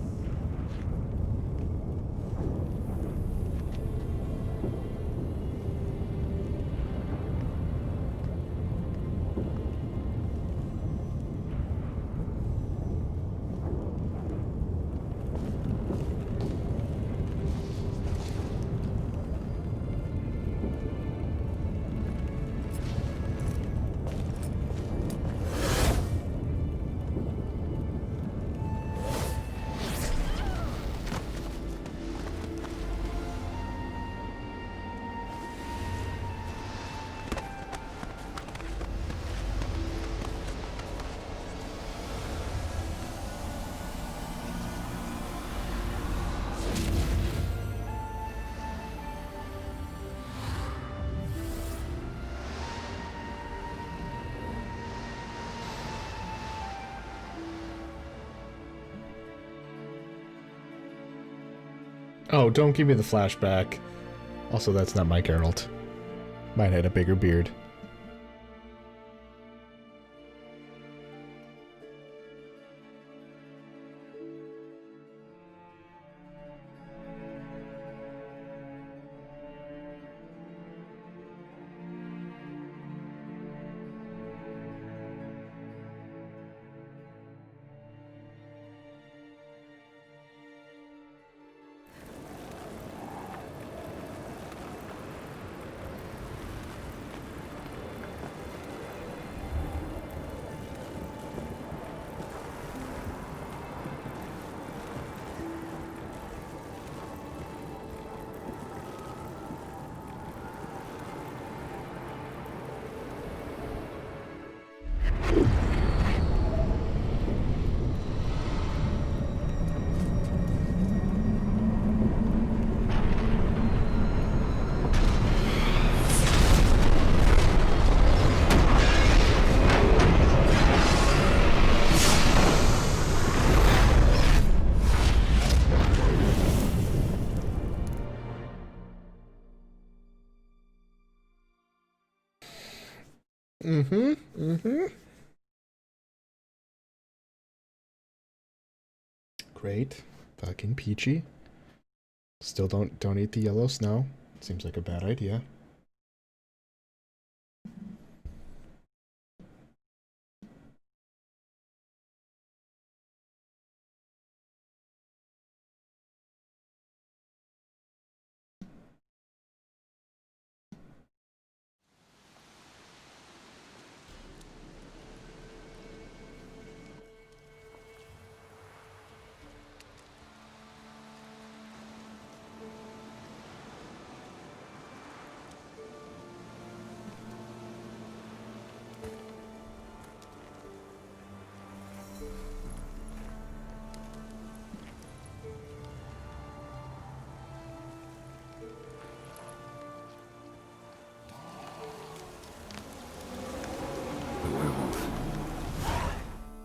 S1: Oh, don't give me the flashback. Also, that's not my Geralt. Mine had a bigger beard. Great. Fucking peachy. Still don't eat the yellow snow. Seems like a bad idea.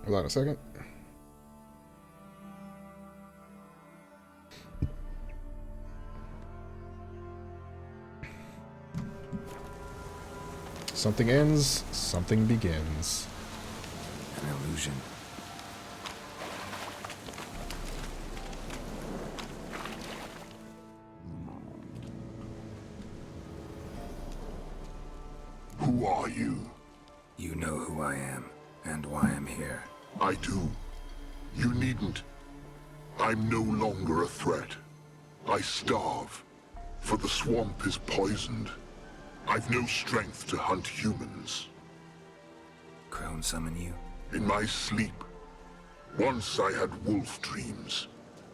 S1: Hold on a second. Something ends, something begins.
S5: An illusion.
S10: are you?
S5: You know who I am, and why I'm here.
S10: I do. You needn't. I'm no longer a threat. I starve, for the swamp is poisoned. I've no strength to hunt humans.
S5: Crone summon you?
S10: In my sleep. Once I had wolf dreams.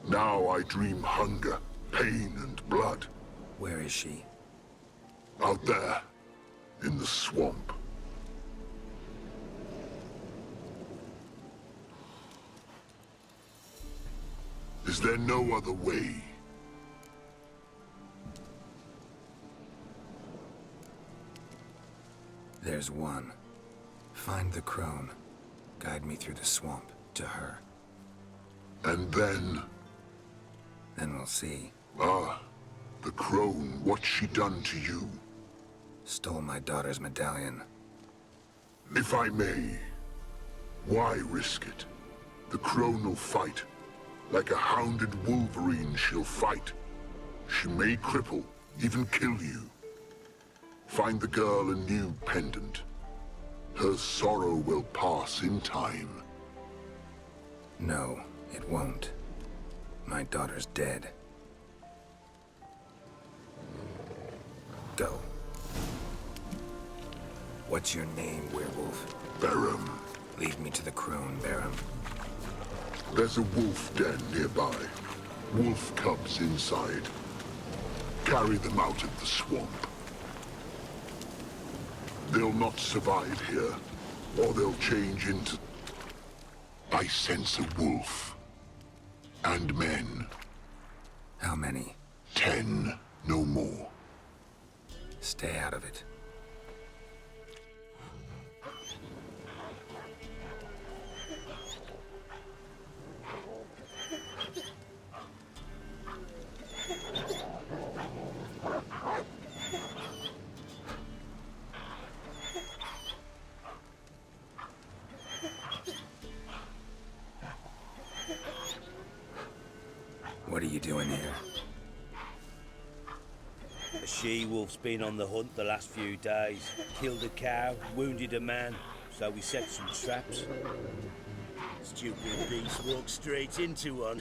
S10: Now I dream hunger, pain, and blood.
S5: Where is she?
S10: Out there, in the swamp. Is there no other way?
S5: There's one. Find the crone. Guide me through the swamp, to her.
S10: And then...
S5: Then we'll see.
S10: Ah, the crone, what's she done to you?
S5: Stole my daughter's medallion.
S10: If I may, why risk it? The crone will fight. Like a hounded wolverine, she'll fight. She may cripple, even kill you. Find the girl a new pendant. Her sorrow will pass in time.
S5: No, it won't. My daughter's dead. Go. What's your name, werewolf?
S10: Barum.
S5: Lead me to the crone, Barum.
S10: There's a wolf den nearby. Wolf cubs inside. Carry them out of the swamp. They'll not survive here, or they'll change into... I sense a wolf. And men.
S5: How many?
S10: 10, no more.
S5: Stay out of it. What are you doing here?
S11: A she-wolf's been on the hunt the last few days. Killed a cow, wounded a man, so we set some traps. Stupid beast walked straight into one.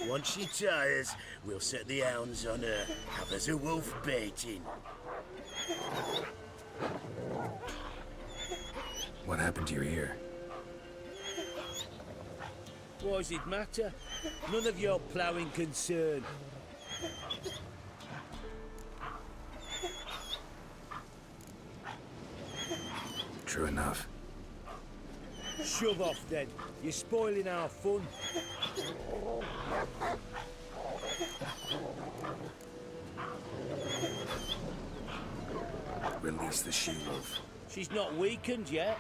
S11: Once she tires, we'll set the hounds on her. Have us a wolf baiting.
S5: What happened to your ear?
S11: Why does it matter? None of your ploughing concern.
S5: True enough.
S11: Shove off then. You're spoiling our fun.
S5: Release the she-wolf.
S11: She's not weakened yet.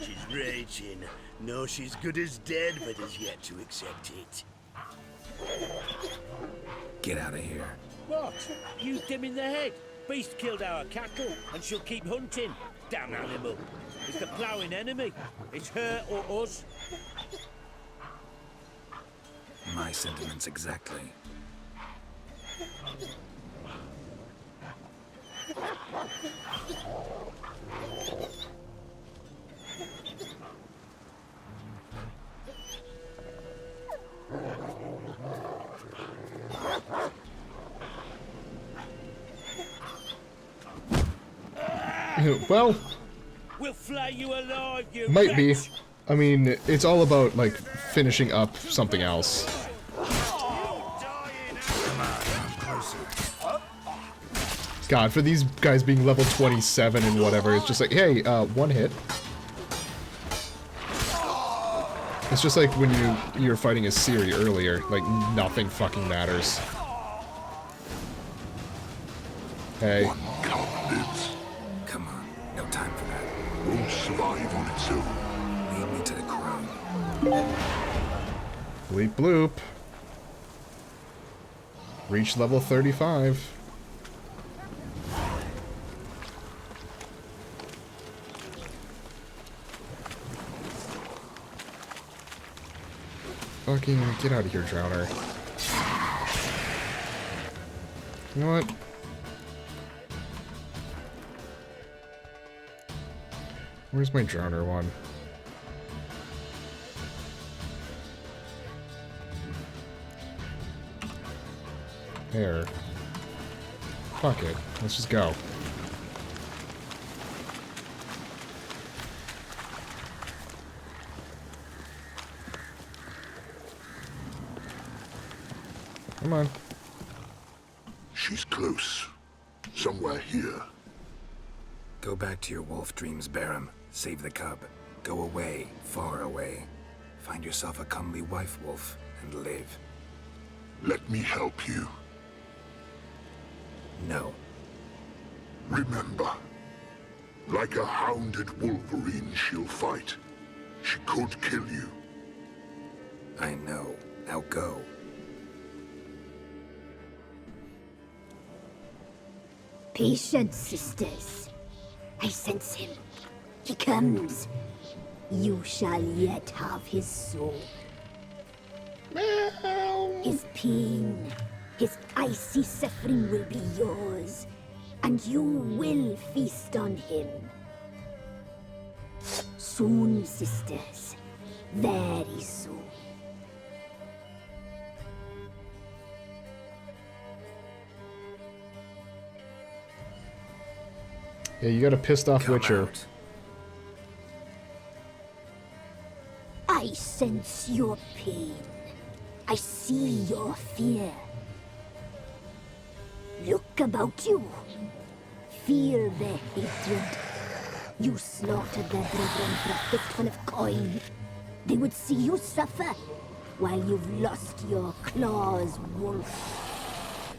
S11: She's raging. No, she's good as dead, but has yet to accept it.
S5: Get out of here.
S11: What? You dim in the head? Beast killed our cattle, and she'll keep hunting. Damn animal. It's the ploughing enemy. It's her or us.
S5: My sentiments exactly.
S1: Well,
S11: we'll flay you alive, you
S1: might be.
S11: wretch.
S1: I mean, it's all about, like, finishing up something else. God, for these guys being level 27 and whatever, it's just like, hey, one hit. It's just like when you're fighting as Ciri earlier, like, nothing fucking matters. Hey.
S5: Come on, no time for that.
S10: Won't survive on its own.
S5: Lead me to the crone.
S1: Bleep bloop. Reach level 35. Fucking get out of here, Drowner. You know what? Where's my droner one? There. Fuck it. Let's just go. Come on.
S10: She's close. Somewhere here.
S5: Go back to your wolf dreams, Barum. Save the cub. Go away, far away. Find yourself a comely wife wolf and live.
S10: Let me help you.
S5: No.
S10: Remember, like a hounded wolverine, she'll fight. She could kill you.
S5: I know. Now go.
S12: Patience, sisters. I sense him. He comes. You shall yet have his soul. His pain, his icy suffering will be yours, and you will feast on him. Soon, sisters. Very soon.
S1: Yeah, you got a pissed off
S5: Come
S1: Witcher.
S5: out.
S12: I sense your pain. I see your fear. Look about you. Feel their hatred. You slaughtered their brethren for a fistful of coin. They would see you suffer while you've lost your claws, wolf.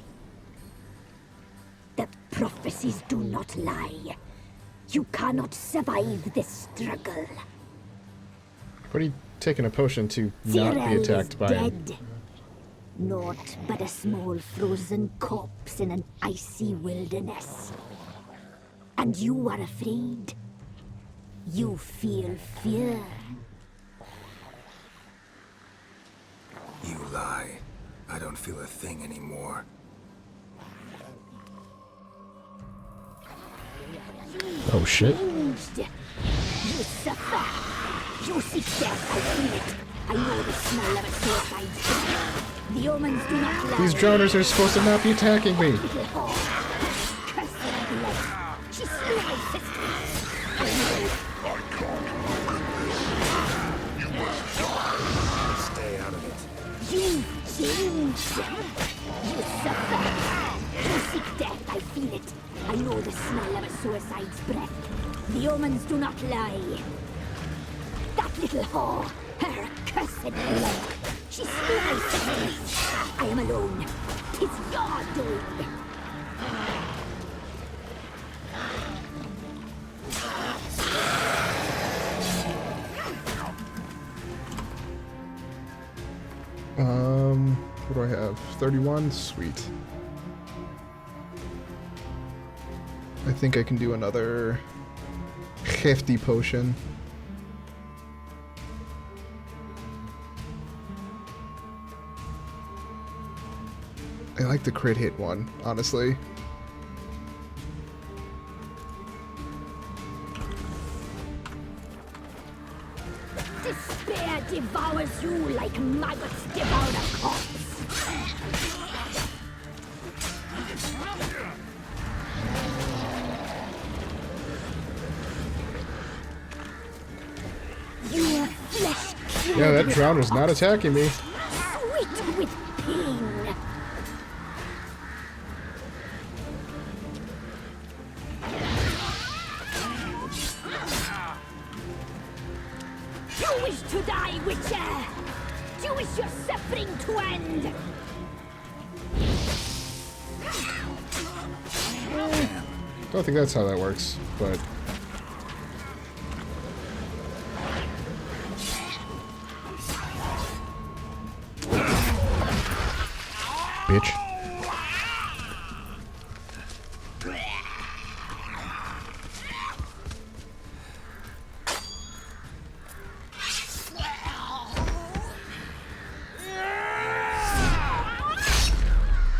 S12: The prophecies do not lie. You cannot survive this struggle.
S1: What are you taking a potion to not be
S12: Tyrell
S1: attacked
S12: is
S1: by him?
S12: dead. Naught but a small frozen corpse in an icy wilderness. And you are afraid. You feel fear.
S5: You lie. I don't feel a thing anymore.
S1: Oh shit.
S12: Changed. You suffer. You seek death. I feel it. I know the smell of a suicide. The omens do not lie.
S1: These droners are supposed to not be attacking me.
S12: Little whore. Cursed blood. She slew my sisters. I know.
S5: Stay out of it.
S12: You changed. You suffer. You seek death. I feel it. I know the smell of a suicide's breath. The omens do not lie. That little whore. Her cursed blood. She slew my sisters. I am alone. 'Tis your doing.
S1: What do I have? 31? Sweet. I think I can do another hefty potion. I like the crit hit one, honestly.
S12: Despair devours you like maggots devour a corpse. Your flesh.
S1: Yeah, that drowner's not attacking me.
S12: Sweet with pain. You wish to die, Witcher! Do you wish your suffering to end?
S1: Don't think that's how that works, but... Bitch.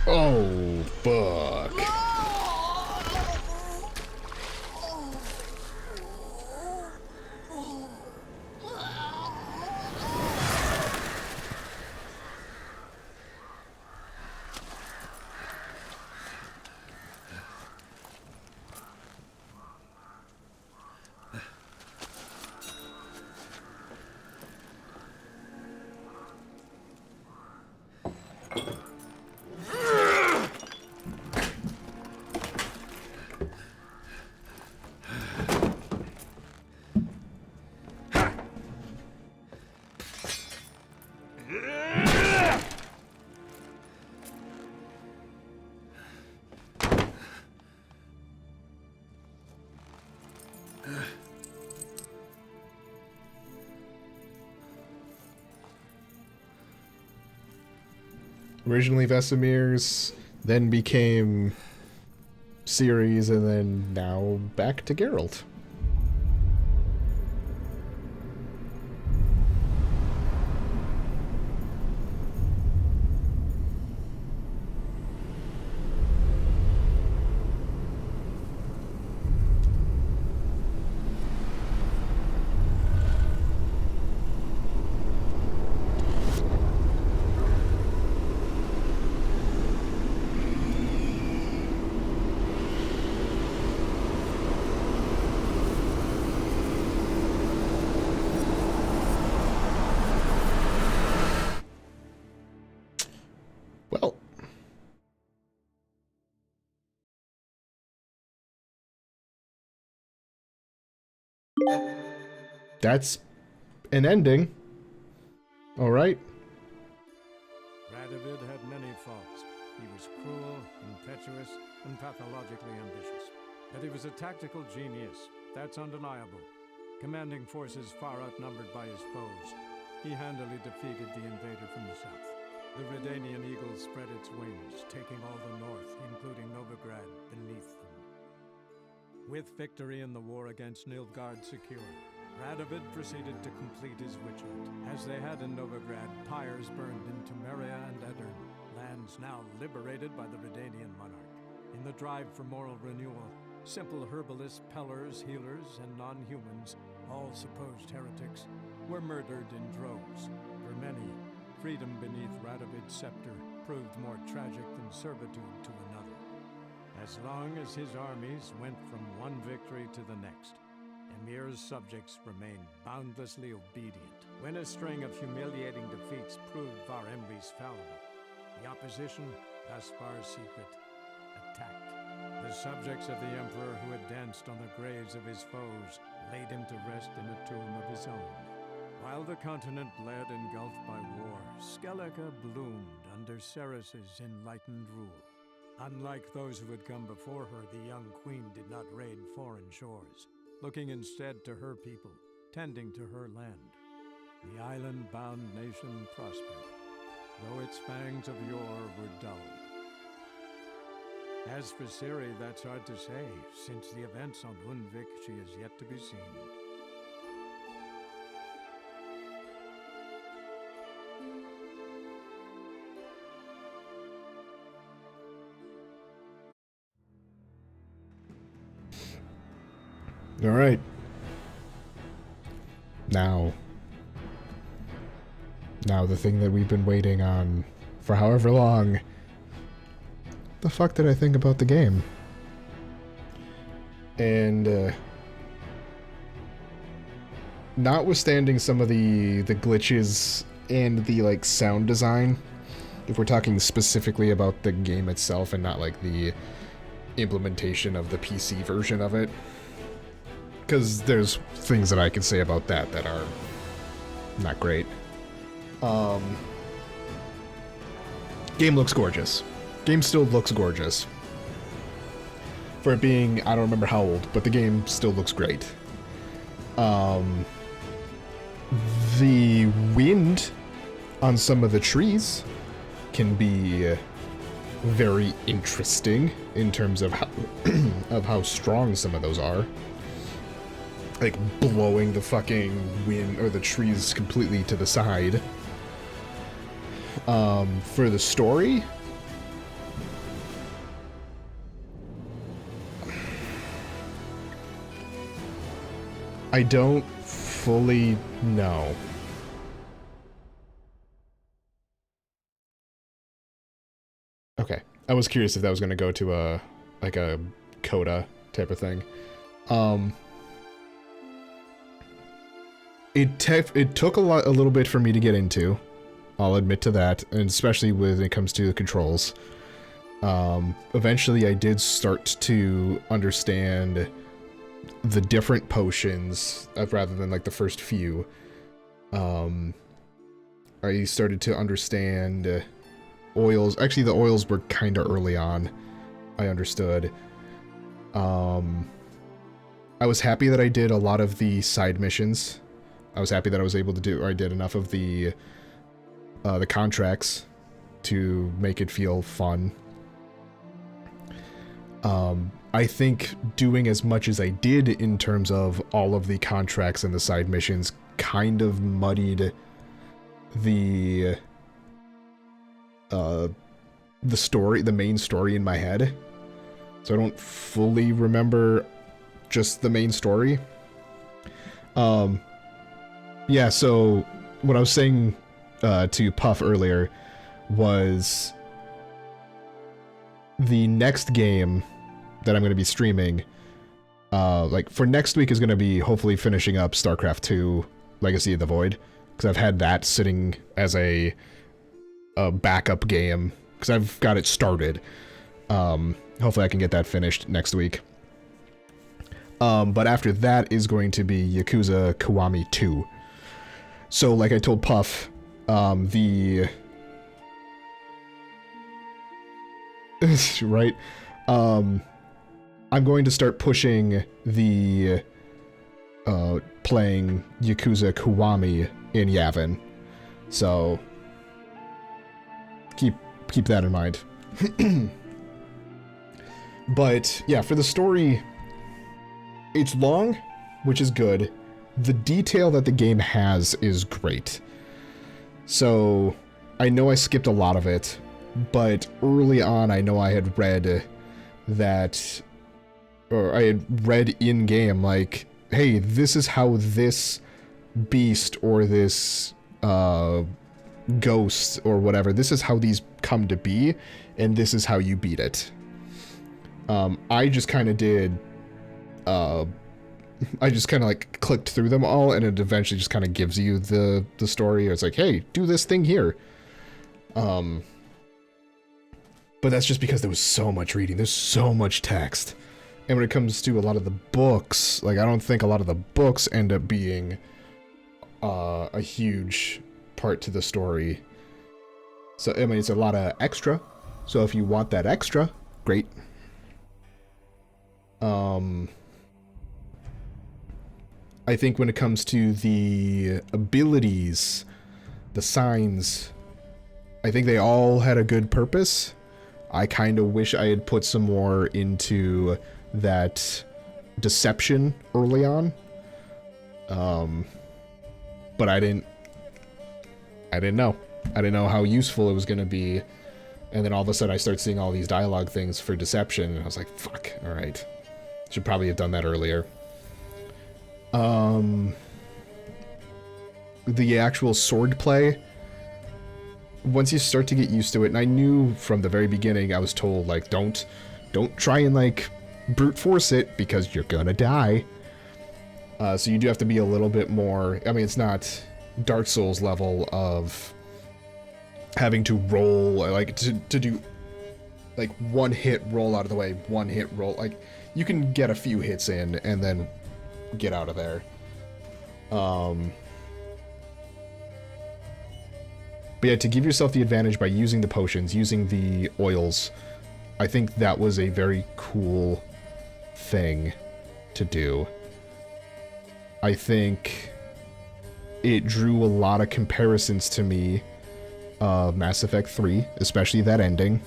S1: Oh, fuck. Originally Vesemir's, then became Ciri's, and then now back to Geralt. Well, that's an ending. All right.
S13: Radovid had many faults. He was cruel, impetuous, and pathologically ambitious. But he was a tactical genius. That's undeniable. Commanding forces far outnumbered by his foes, he handily defeated the invader from the south. The Redanian eagle spread its wings, taking all the north, including Novigrad, beneath them. With victory in the war against Nilfgaard secured, Radovid proceeded to complete his witch hunt. As they had in Novigrad, pyres burned in Temeria and Aedirn, lands now liberated by the Redanian monarch. In the drive for moral renewal, simple herbalists, pellers, healers, and non-humans, all supposed heretics, were murdered in droves. For many, freedom beneath Radovid's scepter proved more tragic than servitude to another. As long as his armies went from one victory to the next, Emir's subjects remained boundlessly obedient. When a string of humiliating defeats proved Var Emreis fallible, the opposition, thus far secret, attacked. The subjects of the Emperor who had danced on the graves of his foes laid him to rest in a tomb of his own. While the continent bled engulfed by war, Skellige bloomed under Ceres's enlightened rule. Unlike those who had come before her, the young queen did not raid foreign shores, looking instead to her people, tending to her land. The island-bound nation prospered, though its fangs of yore were dulled. As for Ciri, that's hard to say. Since the events on Undvik, she is yet to be seen.
S1: All right. Now the thing that we've been waiting on for however long. The fuck did I think about the game? And notwithstanding some of the glitches and the like sound design, if we're talking specifically about the game itself and not like the implementation of the PC version of it, because there's things that I can say about that that are not great. Game looks gorgeous. Game still looks gorgeous. For it being, I don't remember how old, but the game still looks great. The wind on some of the trees can be very interesting in terms of how, of how strong some of those are. Like blowing the fucking wind or the trees completely to the side. For the story, I don't fully know. Okay, I was curious if that was going to go to a like a coda type of thing. It took a little bit for me to get into. I'll admit to that, and especially when it comes to the controls. Eventually I did start to understand the different potions, rather than like the first few. I started to understand oils. Actually, the oils were kind of early on, I understood. I was happy that I did a lot of the side missions. I was happy that I was able to do, or I did enough of the contracts to make it feel fun. I think doing as much as I did in terms of all of the contracts and the side missions kind of muddied the story, the main story in my head. So I don't fully remember just the main story. Yeah, so what I was saying to Puff earlier was the next game that I'm going to be streaming, like for next week, is going to be hopefully finishing up StarCraft 2 Legacy of the Void, because I've had that sitting as a backup game, because I've got it started. Hopefully I can get that finished next week. But after that is going to be Yakuza Kiwami 2. So like I told Puff, right? I'm going to start pushing the playing Yakuza Kiwami in Yavin. So keep that in mind. But yeah, for the story, it's long, which is good. The detail that the game has is great. So I know I skipped a lot of it, but early on I know I had read that, or I had read in game, like, hey, this is how this beast or this ghost or whatever, this is how these come to be, and this is how you beat it. I just kind of did, I just kind of like clicked through them all, and it eventually just kind of gives you the story. It's like, hey, do this thing here. But that's just because there was so much reading. There's so much text. And when it comes to a lot of the books, like, I don't think a lot of the books end up being a huge part to the story. So, I mean, it's a lot of extra. So if you want that extra, great. I think when it comes to the abilities, the signs, I think they all had a good purpose. I kind of wish I had put some more into that deception early on. But I didn't know. I didn't know how useful it was going to be. And then all of a sudden I start seeing all these dialogue things for deception, and I was like, fuck, alright. Should probably have done that earlier. The actual sword play, once you start to get used to it, and I knew from the very beginning, I was told, like, don't try and, like, brute force it, because you're gonna die. So you do have to be a little bit more, I mean, it's not Dark Souls level of having to roll, like, to do, like, one hit, roll out of the way, one hit, roll, like, you can get a few hits in, and then get out of there. But yeah, to give yourself the advantage by using the potions, using the oils, I think that was a very cool thing to do. I think it drew a lot of comparisons to me of Mass Effect 3, especially that ending.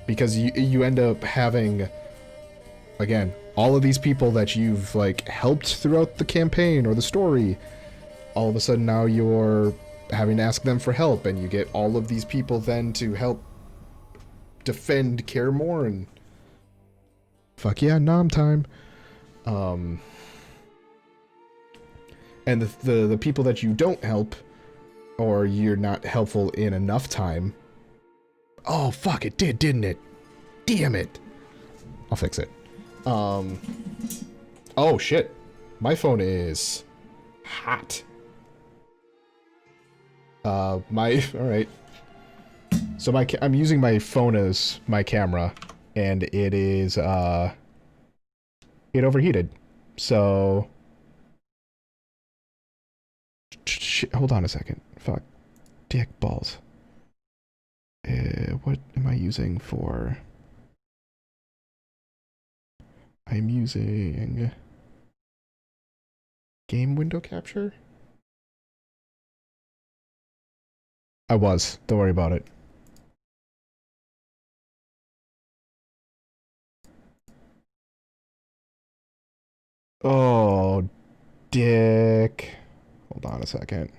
S1: Because you end up having, again, all of these people that you've, like, helped throughout the campaign or the story, all of a sudden now you're having to ask them for help, and you get all of these people then to help defend Kaer Morhen. Fuck yeah, nom time. And the people that you don't help, or you're not helpful in enough time. Oh, fuck, it did, didn't it? Damn it. I'll fix it. Oh, shit. My phone is hot. Alright. So I'm using my phone as my camera, and it is, it overheated. So... Shit, hold on a second. Fuck. Dick balls. What am I using for? I'm using game window capture? I was. Don't worry about it. Oh, dick. Hold on a second.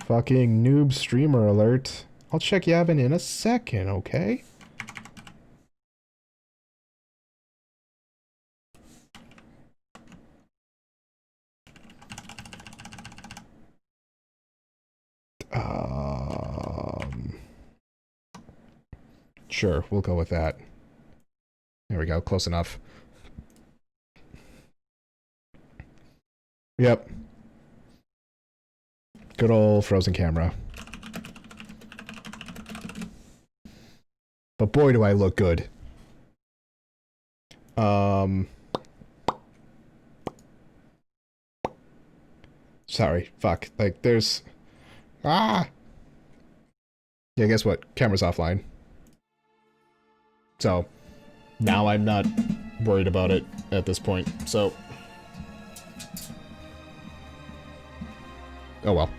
S1: Fucking noob streamer alert. I'll check Yavin in a second, okay? Sure, we'll go with that. There we go, close enough. Yep. Good old frozen camera. But boy, do I look good. Sorry, fuck. Like, there's... Ah! Yeah, guess what? Camera's offline. So, now I'm not worried about it at this point, so... Oh well.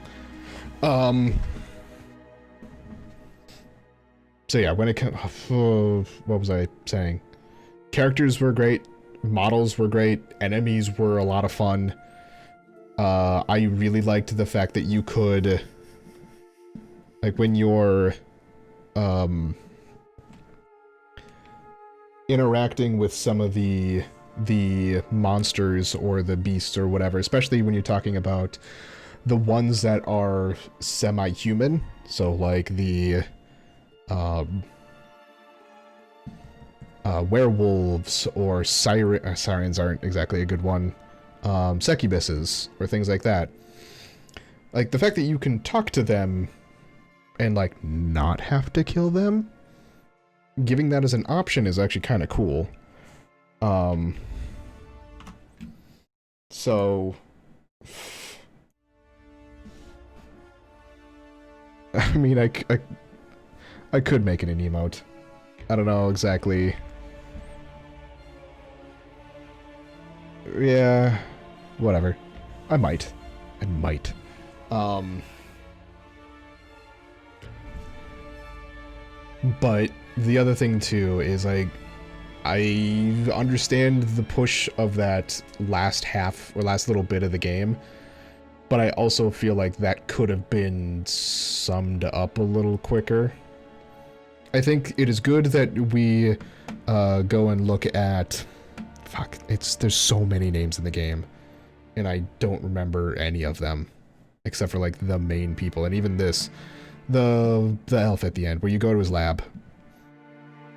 S1: So yeah, when it comes... what was I saying? Characters were great, models were great, enemies were a lot of fun. I really liked the fact that you could... Like, when you're... interacting with some of the monsters or the beasts or whatever, especially when you're talking about the ones that are semi-human, so like the werewolves or sirens aren't exactly a good one, succubuses or things like that. Like, the fact that you can talk to them and like not have to kill them, giving that as an option is actually kind of cool. So I mean, I could make it an emote. I don't know exactly. Yeah, whatever. I might. But the other thing too is, like, I understand the push of that last half or last little bit of the game, but I also feel like that could have been summed up a little quicker. I think it is good that we go and look at... Fuck, there's so many names in the game, and I don't remember any of them, except for, like, the main people, and even this, the elf at the end, where you go to his lab.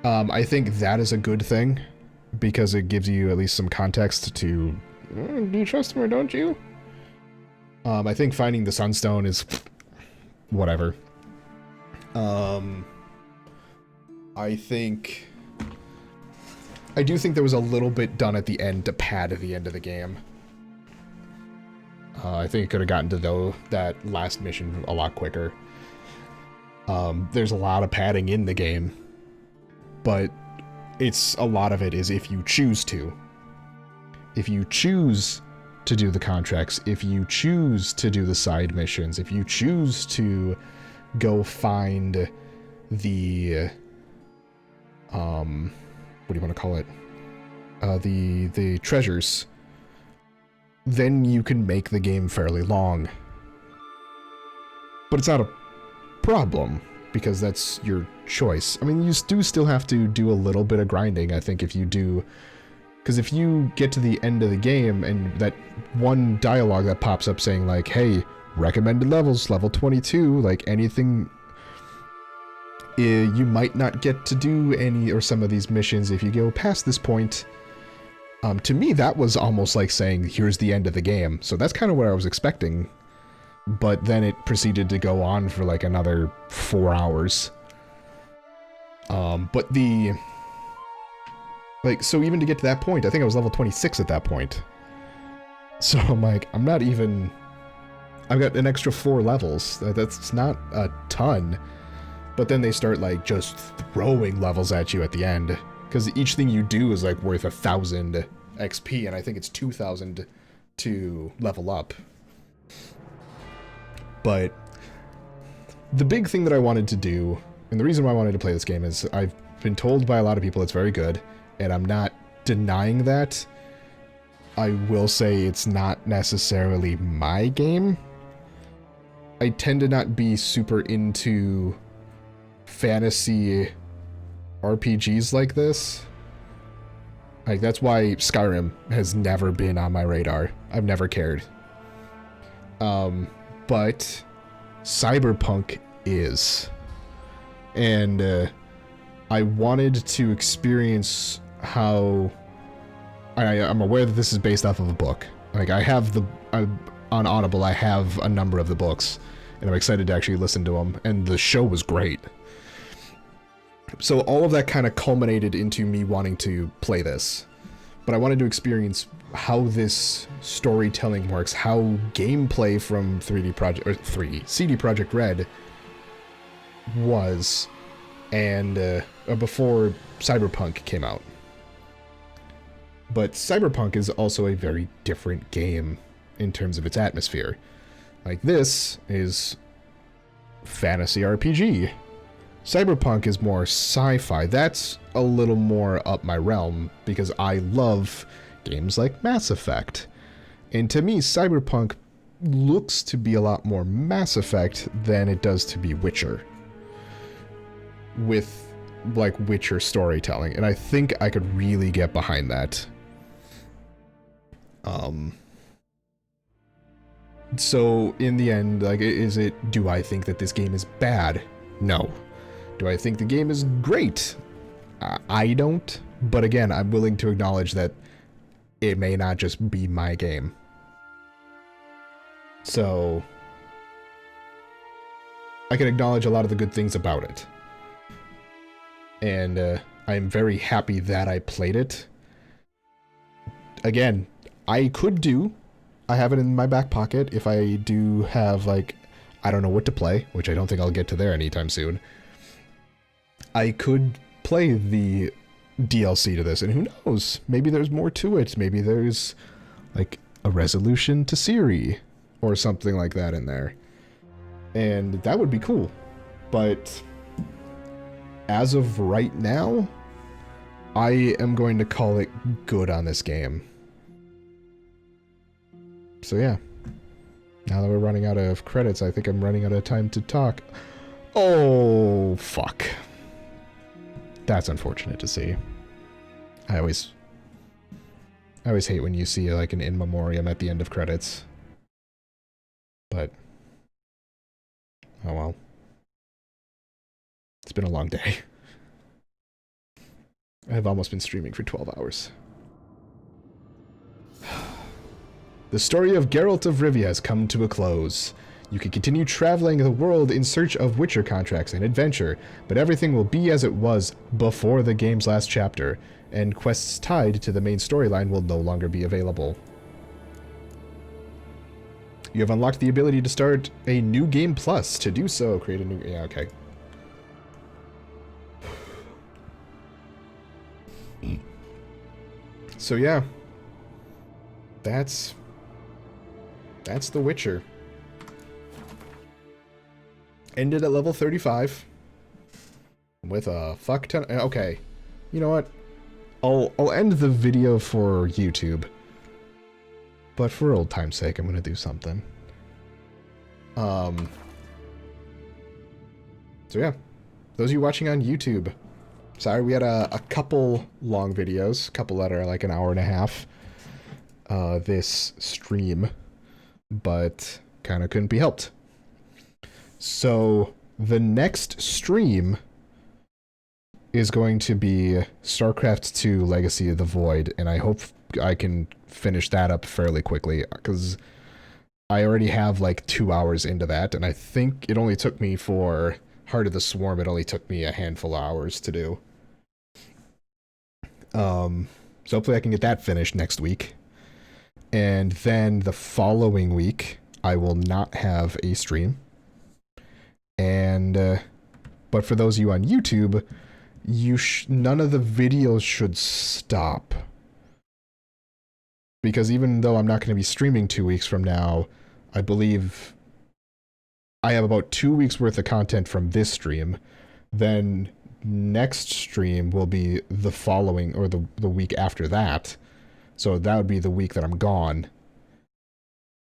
S1: I think that is a good thing, because it gives you at least some context to... Do you trust me or don't you? I think finding the Sunstone is... whatever. I do think there was a little bit done at the end to pad at the end of the game. I think it could have gotten to that last mission a lot quicker. There's a lot of padding in the game, but a lot of it is if you choose to. If you choose to do the contracts, if you choose to do the side missions, if you choose to go find the what do you want to call it? The treasures, then you can make the game fairly long. But it's not a problem, because that's your choice. I mean, you do still have to do a little bit of grinding, I think, if you do... Because if you get to the end of the game, and that one dialogue that pops up saying, like, hey, recommended levels, level 22, like, anything... you might not get to do any or some of these missions if you go past this point. To me, that was almost like saying, here's the end of the game. So that's kind of what I was expecting. But then it proceeded to go on for like another 4 hours. But the... Like, so even to get to that point, I think I was level 26 at that point. So I'm like, I'm not even... I've got an extra 4 levels. That's not a ton. But then they start, like, just throwing levels at you at the end. Because each thing you do is, like, worth 1,000 XP, and I think it's 2,000 to level up. But the big thing that I wanted to do, and the reason why I wanted to play this game is I've been told by a lot of people it's very good, and I'm not denying that. I will say it's not necessarily my game. I tend to not be super into fantasy RPGs like this. Like, that's why Skyrim has never been on my radar. I've never cared. But Cyberpunk is. And I wanted to experience how... I'm aware that this is based off of a book. Like, I have on Audible, I have a number of the books, and I'm excited to actually listen to them, and the show was great. So all of that kind of culminated into me wanting to play this. But I wanted to experience how this storytelling works, how gameplay from CD Projekt Red was, and before Cyberpunk came out. But Cyberpunk is also a very different game in terms of its atmosphere. Like, this is fantasy RPG. Cyberpunk is more sci-fi. That's a little more up my realm because I love games like Mass Effect. And to me, Cyberpunk looks to be a lot more Mass Effect than it does to be Witcher. With, like, Witcher storytelling. And I think I could really get behind that. So, in the end, like, do I think that this game is bad? No. Do I think the game is great? I don't. But again, I'm willing to acknowledge that it may not just be my game. So, I can acknowledge a lot of the good things about it. And I'm very happy that I played it. Again, I have it in my back pocket if I do have, like, I don't know what to play, which I don't think I'll get to there anytime soon. I could play the DLC to this, and who knows? Maybe there's more to it. Maybe there's, like, a resolution to Ciri, or something like that in there. And that would be cool. But as of right now, I am going to call it good on this game. So yeah, now that we're running out of credits, I think I'm running out of time to talk. Oh, fuck. That's unfortunate to see. I always hate when you see, like, an in memoriam at the end of credits. But, oh well. It's been a long day. I've almost been streaming for 12 hours. The story of Geralt of Rivia has come to a close. You can continue traveling the world in search of Witcher contracts and adventure, but everything will be as it was before the game's last chapter, and quests tied to the main storyline will no longer be available. You have unlocked the ability to start a new game plus. To do so, create a new... Yeah, okay. So yeah. That's The Witcher. Ended at level 35. With a fuck ton... Okay. You know what? I'll end the video for YouTube. But for old time's sake, I'm gonna do something. So yeah. Those of you watching on YouTube. Sorry, we had a couple long videos. A couple that are like an hour and a half. This stream. But kind of couldn't be helped. So the next stream is going to be StarCraft 2 Legacy of the Void, and I hope I can finish that up fairly quickly, because I already have like 2 hours into that, and I think it only took me for Heart of the Swarm, it only took me a handful of hours to do. So hopefully I can get that finished next week. And then the following week, I will not have a stream. And, but for those of you on YouTube, none of the videos should stop. Because even though I'm not going to be streaming 2 weeks from now, I believe I have about 2 weeks worth of content from this stream. Then next stream will be the following, or the week after that. So that would be the week that I'm gone.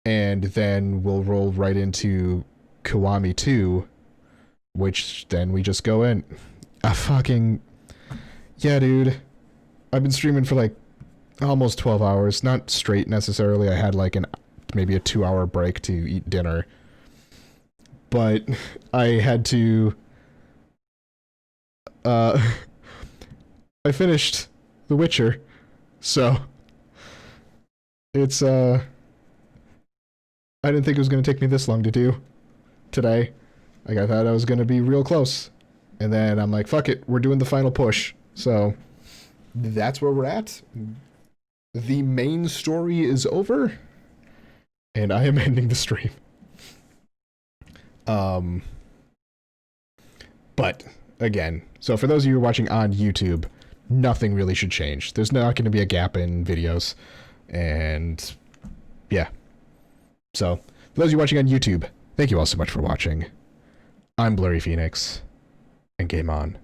S1: And then we'll roll right into Kiwami 2, which then we just go in. Yeah, dude. I've been streaming for like almost 12 hours. Not straight necessarily. I had like maybe a 2-hour break to eat dinner. But I had to... I finished The Witcher. So... It's, I didn't think it was going to take me this long to do today. Like, I thought I was going to be real close. And then I'm like, fuck it, we're doing the final push. So, that's where we're at. The main story is over. And I am ending the stream. But, again, so for those of you who are watching on YouTube, nothing really should change. There's not going to be a gap in videos. And, yeah. So, for those of you watching on YouTube, thank you all so much for watching. I'm Blurry Phoenix, and game on.